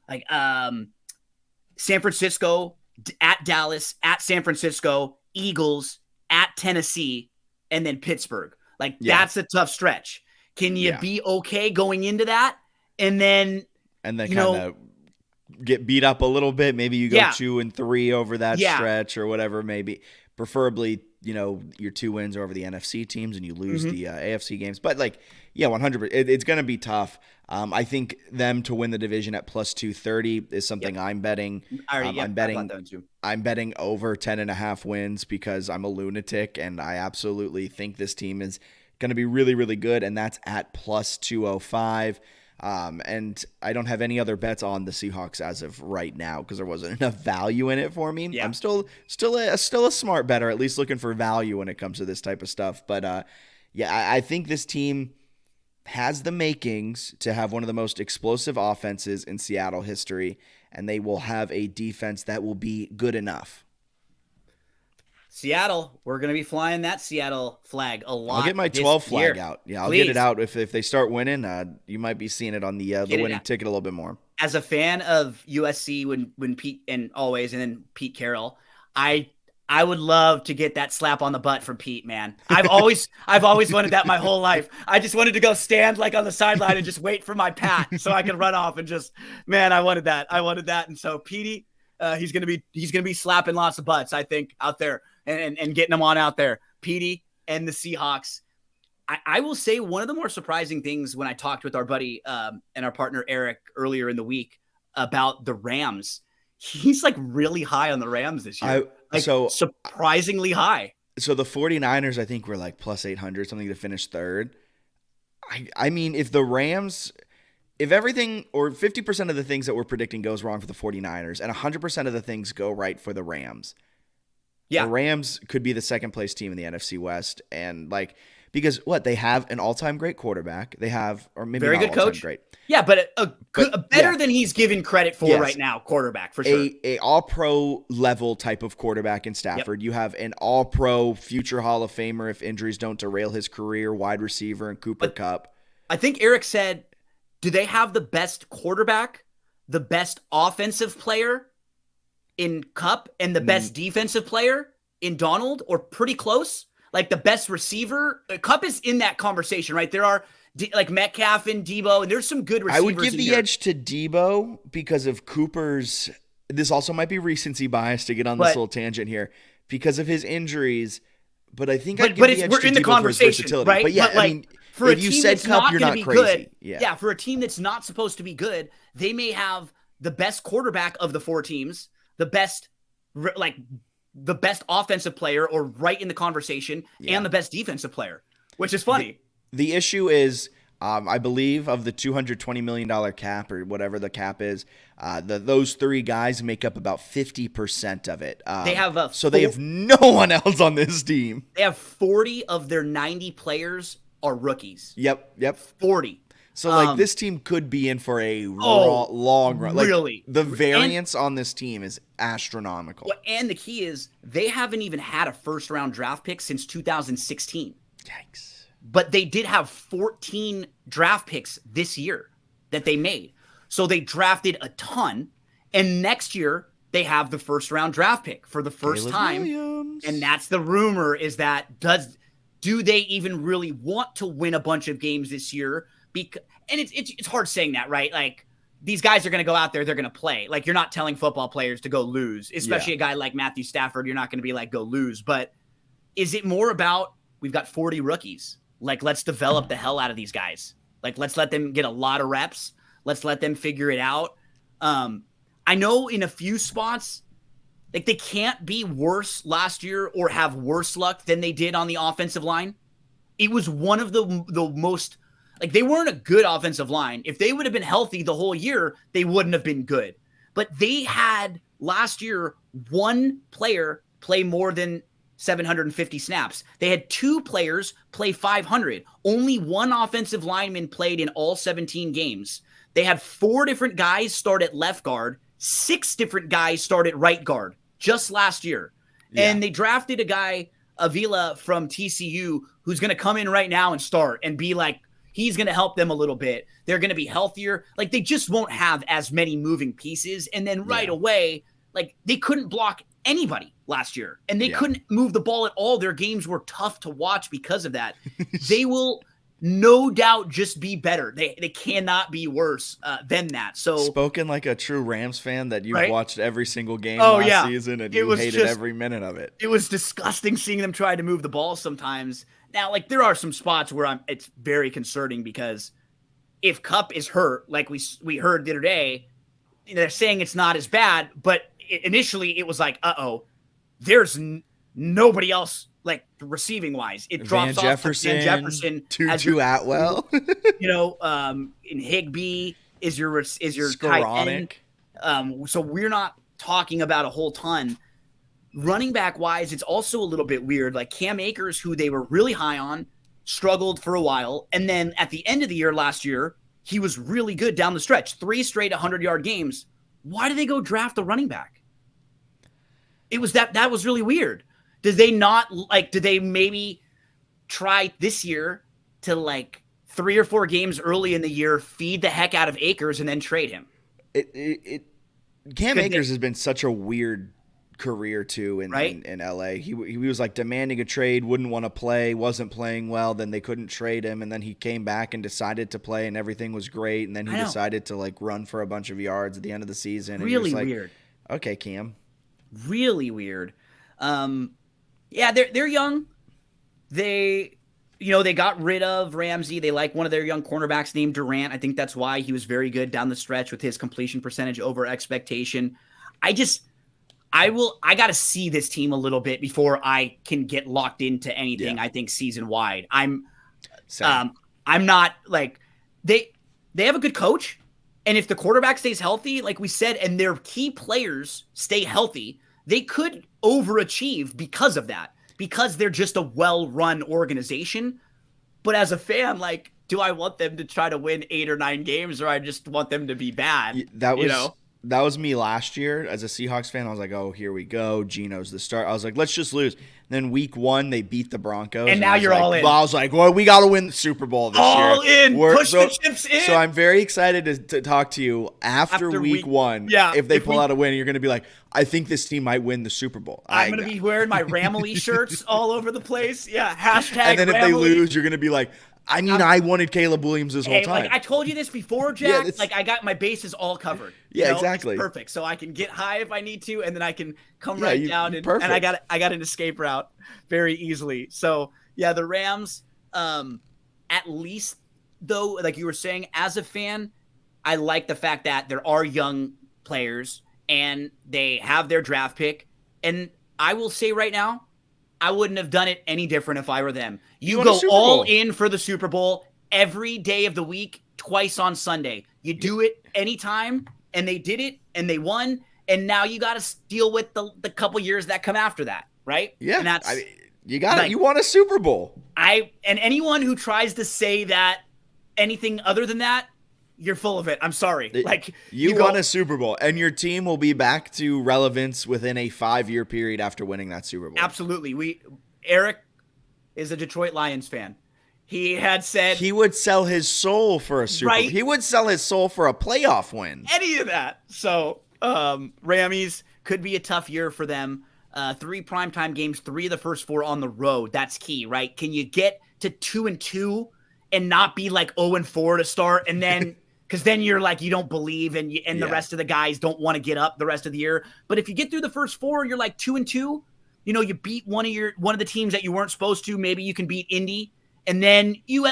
like San Francisco, at Dallas, at San Francisco, Eagles, at Tennessee, and then Pittsburgh. That's a tough stretch. Can you be okay going into that? And then kind of get beat up a little bit. Maybe you go 2 and 3 over that stretch or whatever, maybe. Preferably, your 2 wins over the NFC teams and you lose the AFC games. But 100%. It's going to be tough. I think them to win the division at plus 230 is something I'm betting. I'm betting over 10.5 wins because I'm a lunatic and I absolutely think this team is going to be really, really good. And that's at plus 205. And I don't have any other bets on the Seahawks as of right now because there wasn't enough value in it for me. Yeah. I'm still a smart bettor, at least looking for value when it comes to this type of stuff. But I think this team has the makings to have one of the most explosive offenses in Seattle history, and they will have a defense that will be good enough. Seattle, we're going to be flying that Seattle flag a lot. I'll get my 12 flag out. Yeah, I'll get it out. If they start winning, you might be seeing it on the winning ticket a little bit more. As a fan of USC when Pete and then Pete Carroll, I would love to get that slap on the butt from Pete, man. I've always wanted that my whole life. I just wanted to go stand on the sideline and just wait for my pat so I could run off and just, man, I wanted that. And so Petey, he's gonna be slapping lots of butts, I think, out there and getting them on out there. Petey and the Seahawks. I will say one of the more surprising things when I talked with our buddy and our partner Eric earlier in the week about the Rams, he's really high on the Rams this year. Surprisingly high. So the 49ers, I think, were plus 800, something to finish third. I mean, if the Rams, if everything or 50% of the things that we're predicting goes wrong for the 49ers and 100% of the things go right for the Rams, the Rams could be the second place team in the NFC West. And because they have an all-time great quarterback. They have, or maybe very good coach. Great. Yeah, but a better than he's given credit for right now, quarterback for sure. A all-pro level type of quarterback in Stafford. Yep. You have an all-pro future Hall of Famer if injuries don't derail his career, wide receiver and Cooper Kupp. I think Eric said, do they have the best quarterback, the best offensive player in Kupp, and the best defensive player in Donald, or pretty close? The best receiver? Kupp is in that conversation, right? There are Metcalf and Debo, and there's some good receivers. I would give the edge to Debo because of Cooper's this also might be recency bias to get on this little tangent here because of his injuries. But I think I'd give the edge we're to in the Debo for his conversation, versatility. right? But yeah, but like, I mean, for if a you team said that's Cup, not you're gonna not be crazy. good, Yeah, for a team that's not supposed to be good, they may have the best quarterback of the 4 teams, the best offensive player, or right in the conversation, and the best defensive player, which is funny. The issue is, I believe, of the $220 million cap or whatever the cap is, those 3 guys make up about 50% of it. They have they have no one else on this team. They have 40 of their 90 players are rookies. Yep. 40. So this team could be in for a long run. Like, really, the variance on this team is astronomical. Well, and the key is they haven't even had a first-round draft pick since 2016. Yikes. But they did have 14 draft picks this year that they made. So they drafted a ton. And next year, they have the first-round draft pick for the first time. Williams. And that's the rumor, is that do they even really want to win a bunch of games this year? And it's hard saying that, right? Like, these guys are going to go out there, they're going to play. Like, you're not telling football players to go lose, especially a guy like Matthew Stafford. You're not going to be like, go lose. But is it more about, we've got 40 rookies. Like, let's develop the hell out of these guys. Like, let's let them get a lot of reps. Let's let them figure it out. I know in a few spots, like, they can't be worse last year or have worse luck than they did on the offensive line. It was one of the most, like, they weren't a good offensive line. If they would have been healthy the whole year, they wouldn't have been good. But they had last year 1 player play more than 750 snaps. They had 2 players play 500. Only 1 offensive lineman played in all 17 games. They had 4 different guys start at left guard, 6 different guys start at right guard just last year. Yeah. And they drafted a guy, Avila from TCU, who's going to come in right now and start and be like, he's going to help them a little bit. They're going to be healthier. Like, they just won't have as many moving pieces. And then right away, like, they couldn't block anybody last year, and they couldn't move the ball at all. Their games were tough to watch because of that. They will no doubt just be better. They cannot be worse than that. So, spoken like a true Rams fan that you've watched every single game last season, and you hated every minute of it. It was disgusting seeing them try to move the ball sometimes. Now, like, there are some spots where it's very concerning, because if Kupp is hurt, like we heard the other day, they're saying it's not as bad, but initially it was like, there's nobody else, like, receiving wise. It drops off to Van Jefferson, Tutu Atwell, and Higbee is your tight end. So we're not talking about a whole ton. Running back wise, it's also a little bit weird. Like, Cam Akers, who they were really high on, struggled for a while, and then at the end of the year last year, he was really good down the stretch. 3 straight 100-yard games. Why did they go draft a running back? It was that was really weird. Did they maybe try this year to, like, 3 or 4 games early in the year, feed the heck out of Akers and then trade him? Cam Akers has been such a weird career too in LA. He was like demanding a trade, wouldn't want to play, wasn't playing well, then they couldn't trade him, and then he came back and decided to play and everything was great, and then he decided to, like, run for a bunch of yards at the end of the season. Really and weird. Okay, Cam. Really weird. They're young. They got rid of Ramsey. They like one of their young cornerbacks named Durant. I think that's why he was very good down the stretch with his completion percentage over expectation. I got to see this team a little bit before I can get locked into anything. I think season wide. I'm not, like, they have a good coach, and if the quarterback stays healthy, like we said, and their key players stay healthy, they could overachieve because of that, because they're just a well-run organization. But as a fan, like, do I want them to try to win 8 or 9 games, or I just want them to be bad? That was me last year as a Seahawks fan. I was like, oh, here we go. Gino's the start. I was like, let's just lose. And then week 1, they beat the Broncos. And now you're all in. Well, I was like, well, we got to win the Super Bowl this year. All in. Push the chips in. So I'm very excited to talk to you after week 1. Yeah. If they pull out a win, you're going to be like, I think this team might win the Super Bowl. I'm going to be wearing my Ramley shirts all over the place. Yeah. Hashtag And then if Ramley. they lose, you're going to be like, I mean, I wanted Caleb Williams this whole Hey, time. like I told you this before, Jack. Yeah, like I got my bases all covered. Yeah, exactly. It's perfect. So I can get high if I need to, and then I can come down, and I got an escape route very easily. So yeah, the Rams, at least though, like you were saying, as a fan, I like the fact that there are young players and they have their draft pick. And I will say right now, I wouldn't have done it any different if I were them. You go all in for the Super Bowl every day of the week, twice on Sunday. You do it anytime, and they did it, and they won, and now you got to deal with the couple years that come after that, right? Yeah, and that's you got it. You won a Super Bowl. And anyone who tries to say that anything other than that, you're full of it. I'm sorry. Like you won a Super Bowl, and your team will be back to relevance within a 5-year period after winning that Super Bowl. Absolutely. Eric is a Detroit Lions fan. He had said he would sell his soul for a Super Bowl. He would sell his soul for a playoff win. Any of that. So Rammies could be a tough year for them. 3 primetime games, 3 of the first 4 on the road. That's key, right? Can you get to 2-2 and not be like 0-4 to start, and then because then you're like you don't believe, and the rest of the guys don't want to get up the rest of the year. But if you get through the first 4, you're like 2-2. You beat one of the teams that you weren't supposed to. Maybe you can beat Indy, and then you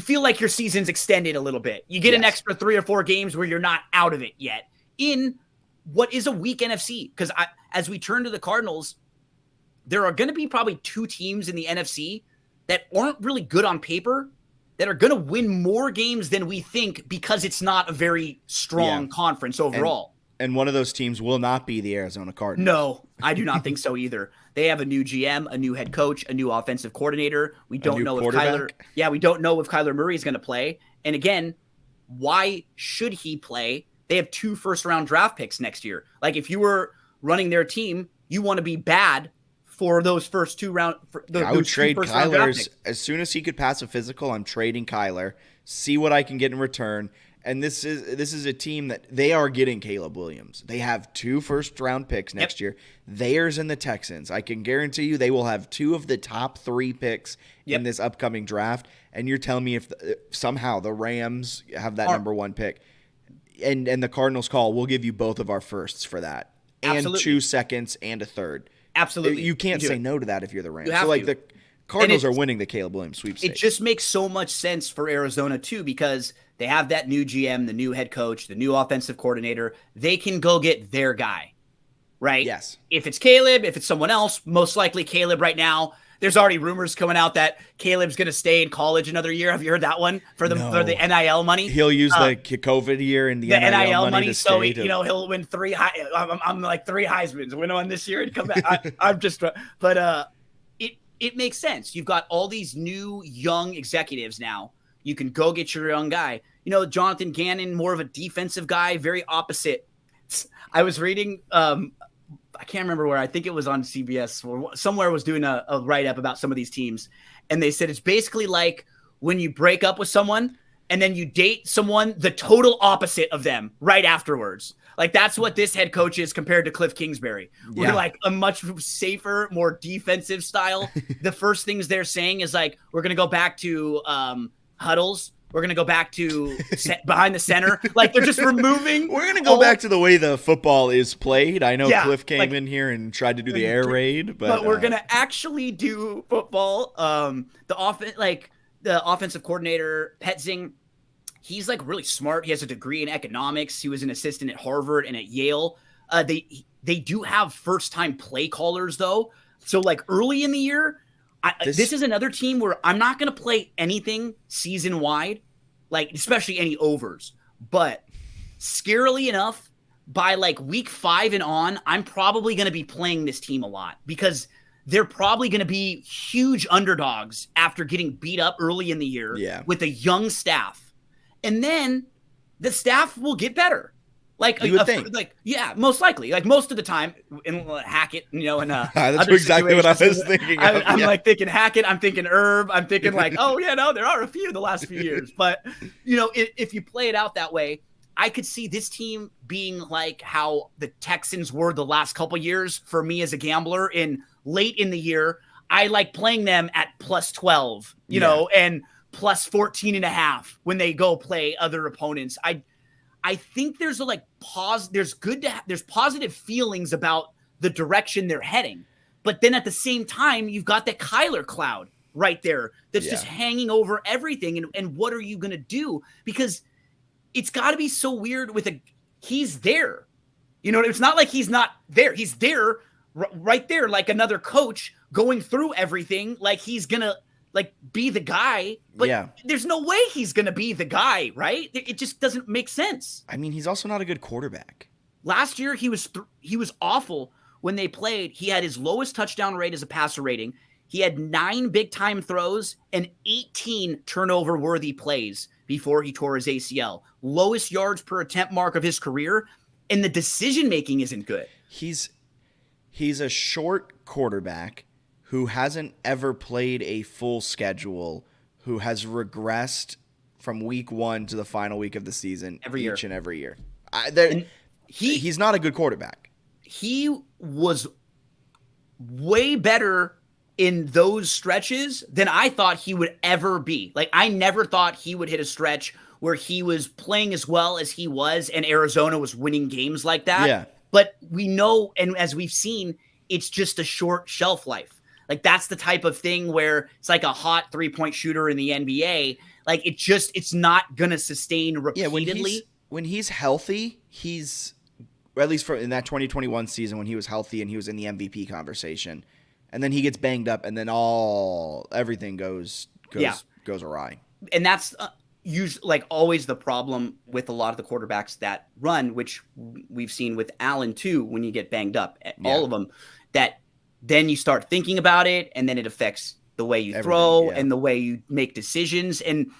feel like your season's extended a little bit. You get an extra 3 or 4 games where you're not out of it yet in what is a weak NFC. Because as we turn to the Cardinals, there are going to be probably 2 teams in the NFC that aren't really good on paper, that are going to win more games than we think because it's not a very strong conference overall. And one of those teams will not be the Arizona Cardinals. No, I do not think so either. They have a new GM, a new head coach, a new offensive coordinator. We don't know if Kyler Murray is going to play. And again, why should he play? They have 2 first-round draft picks next year. Like if you were running their team, you want to be bad for those first 2 round. I would trade Kyler as soon as he could pass a physical. I'm trading Kyler. See what I can get in return. And this is a team that they are getting Caleb Williams. They have 2 first-round picks next year. Theirs and the Texans. I can guarantee you they will have 2 of the top 3 picks in this upcoming draft. And you're telling me if somehow the Rams have that number 1 pick and the Cardinals call, we'll give you both of our firsts for that. And 2 seconds and a third. Absolutely. You can't say no to that if you're the Rams. So like the Cardinals are winning the Caleb Williams sweepstakes. It just makes so much sense for Arizona too, because they have that new GM, the new head coach, the new offensive coordinator. They can go get their guy, right? Yes. If it's Caleb, if it's someone else, most likely Caleb right now. There's already rumors coming out that Caleb's going to stay in college another year. Have you heard that one for the NIL money? He'll use the COVID year and the NIL money to so he'll win 3. I'm like 3 Heismans, win one this year and come back. I'm just, but it makes sense. You've got all these new young executives now. You can go get your young guy. Jonathan Gannon, more of a defensive guy, very opposite. I was reading. I can't remember where. I think it was on CBS or somewhere was doing a write-up about some of these teams. And they said it's basically like when you break up with someone and then you date someone the total opposite of them right afterwards. Like that's what this head coach is compared to Cliff Kingsbury. We're like a much safer, more defensive style. The first things they're saying is like, we're going to go back to huddles. We're going to go back to behind the center. Like they're just removing. We're going to go back to the way the football is played. I know Cliff came in here and tried to do the air raid, but we're going to actually do football. The offensive coordinator, Petzing, he's like really smart. He has a degree in economics. He was an assistant at Harvard and at Yale. They do have first-time play callers though. So like early in the year, this is another team where I'm not going to play anything season-wide, like especially any overs. But scarily enough, by like week 5 and on, I'm probably going to be playing this team a lot because they're probably going to be huge underdogs after getting beat up early in the year with a young staff. And then the staff will get better. Like you would think. Most likely. Like most of the time, in Hackett, that's exactly what I was thinking. I'm like thinking Hackett. I'm thinking Herb. I'm thinking like, there are a few the last few years. But if you play it out that way, I could see this team being like how the Texans were the last couple years for me as a gambler. In late in the year, I like playing them at plus 12, and plus 14.5 when they go play other opponents. I think there's there's positive feelings about the direction they're heading. But then at the same time, you've got that Kyler cloud right there that's just hanging over everything. And what are you going to do? Because it's got to be so weird he's there. You know, it's not like he's not there. He's there right there, like another coach going through everything. Like he's going to be the guy, but there's no way he's going to be the guy, right? It just doesn't make sense. I mean, he's also not a good quarterback. Last year, he was awful when they played. He had his lowest touchdown rate as a passer rating. He had 9 big-time throws and 18 turnover-worthy plays before he tore his ACL. Lowest yards per attempt mark of his career, and the decision-making isn't good. He's a short quarterback who hasn't ever played a full schedule, who has regressed from week 1 to the final week of the season each and every year. He's not a good quarterback. He was way better in those stretches than I thought he would ever be. Like, I never thought he would hit a stretch where he was playing as well as he was and Arizona was winning games like that. Yeah. But we know, and as we've seen, it's just a short shelf life. Like, that's the type of thing where it's like a hot 3-point shooter in the NBA. Like, it's not going to sustain repeatedly. Yeah, when he's healthy, at least in that 2021 season when he was healthy and he was in the MVP conversation, and then he gets banged up, and then everything goes awry. And that's usually like always the problem with a lot of the quarterbacks that run, which we've seen with Allen too. When you get banged up, all of them, that then you start thinking about it, and then it affects the way you throw and the way you make decisions. And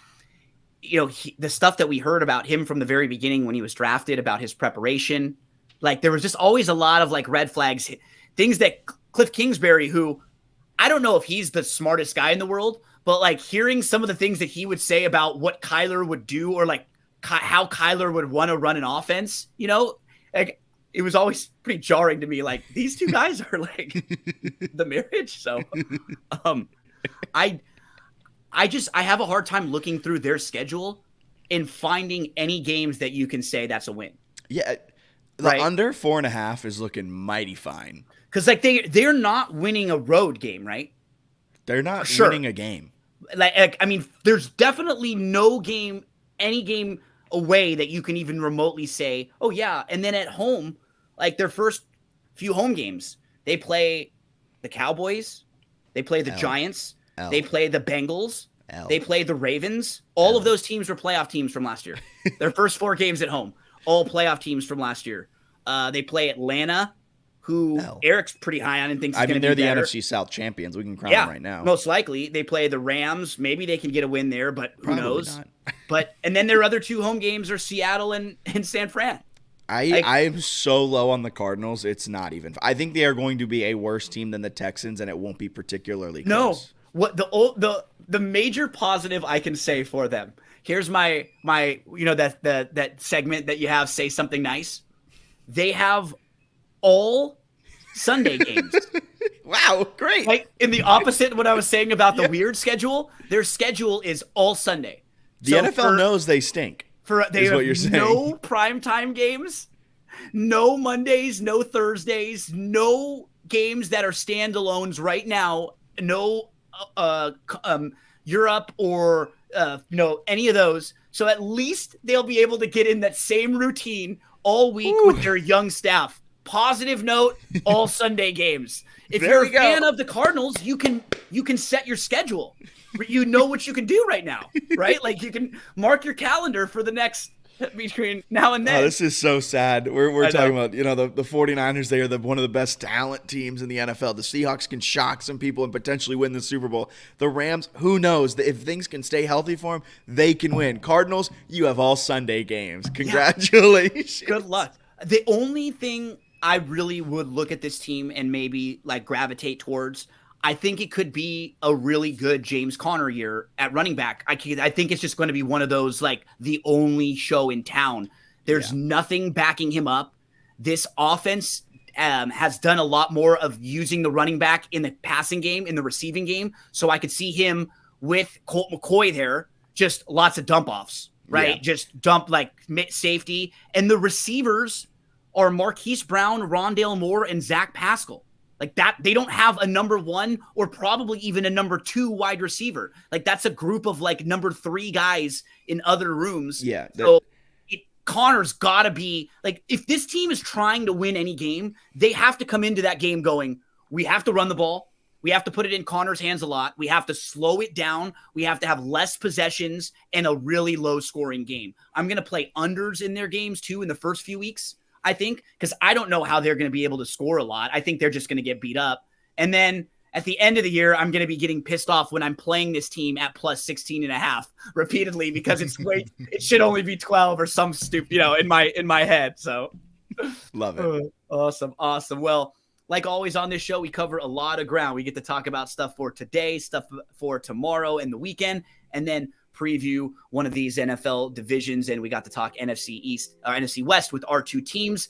you know, the stuff that we heard about him from the very beginning when he was drafted, about his preparation, like there was just always a lot of like red flags, things that Cliff Kingsbury, who I don't know if he's the smartest guy in the world, but like hearing some of the things that he would say about what Kyler would do, or like how Kyler would want to run an offense, you know, like it was always pretty jarring to me. Like, these two guys are like the marriage. So I have a hard time looking through their schedule and finding any games that you can say that's a win. Yeah. The under 4.5 is looking mighty fine. Because like they're not winning a road game, right? They're not winning a game. Like, I mean, there's definitely any game away that you can even remotely say, oh yeah. And then at home, like their first few home games, they play the Cowboys, they play the Giants, they play the Bengals, they play the Ravens. All of those teams were playoff teams from last year. Their first 4 games at home, all playoff teams from last year. They play Atlanta, who Eric's pretty high on and thinks is going to be better. They're the NFC South champions. We can crown them right now. Most likely. They play the Rams. Maybe they can get a win there, but who knows? And then their other 2 home games are Seattle and San Fran. I'm so low on the Cardinals. It's not even. I think they are going to be a worse team than the Texans, and it won't be particularly close. No. What the major positive I can say for them. Here's my that segment that you have, say something nice. They have all Sunday games. Wow, great. Like in the opposite of what I was saying about the weird schedule, their schedule is all Sunday. The NFL knows they stink. They have no primetime games, no Mondays, no Thursdays, no games that are standalones right now, no Europe or any of those. So at least they'll be able to get in that same routine all week with their young staff. Positive note, all Sunday games. If you're a fan of the Cardinals, you can set your schedule. You know what you can do right now, right? Like you can mark your calendar for the next between now and then. Oh, this is so sad. We're talking about, the 49ers, they are one of the best talent teams in the NFL. The Seahawks can shock some people and potentially win the Super Bowl. The Rams, who knows? If things can stay healthy for them, they can win. Cardinals, you have all Sunday games. Congratulations. Good luck. The only thing I really would look at this team and maybe like gravitate towards, I think it could be a really good James Conner year at running back. I think it's just going to be one of those, like, the only show in town. There's nothing backing him up. This offense has done a lot more of using the running back in the passing game, in the receiving game. So I could see him with Colt McCoy there, just lots of dump offs, right? Yeah. Just dump like safety. And the receivers are Marquise Brown, Rondale Moore, and Zach Pascal. Like that, they don't have a number 1 or probably even a number 2 wide receiver. Like that's a group of like number 3 guys in other rooms. Yeah. So Connor's got to be like, if this team is trying to win any game, they have to come into that game going, we have to run the ball. We have to put it in Connor's hands a lot. We have to slow it down. We have to have less possessions and a really low scoring game. I'm going to play unders in their games too in the first few weeks, I think, because I don't know how they're going to be able to score a lot. I think they're just going to get beat up. And then at the end of the year, I'm going to be getting pissed off when I'm playing this team at plus 16.5 repeatedly because it should only be 12 or some stupid, in my head. So love it. Awesome. Well, like always on this show, we cover a lot of ground. We get to talk about stuff for today, stuff for tomorrow and the weekend, and then preview one of these NFL divisions. And we got to talk NFC West with our 2 teams.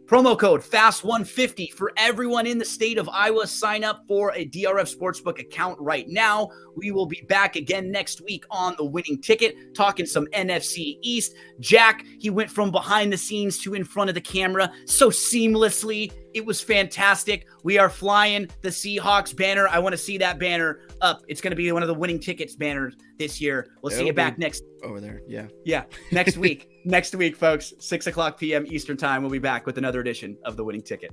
Promo code FAST150 for everyone in the state of Iowa. Sign up for a DRF Sportsbook account right now. We will be back again next week on The Winning Ticket, talking some NFC East. Jack, he went from behind the scenes to in front of the camera so seamlessly. It was fantastic. We are flying the Seahawks banner. I want to see that banner up. It's going to be one of the Winning Tickets banners this year. We'll see you back next over there. Yeah. Next week. Next week, folks, 6:00 p.m. Eastern time. We'll be back with another edition of The Winning Ticket.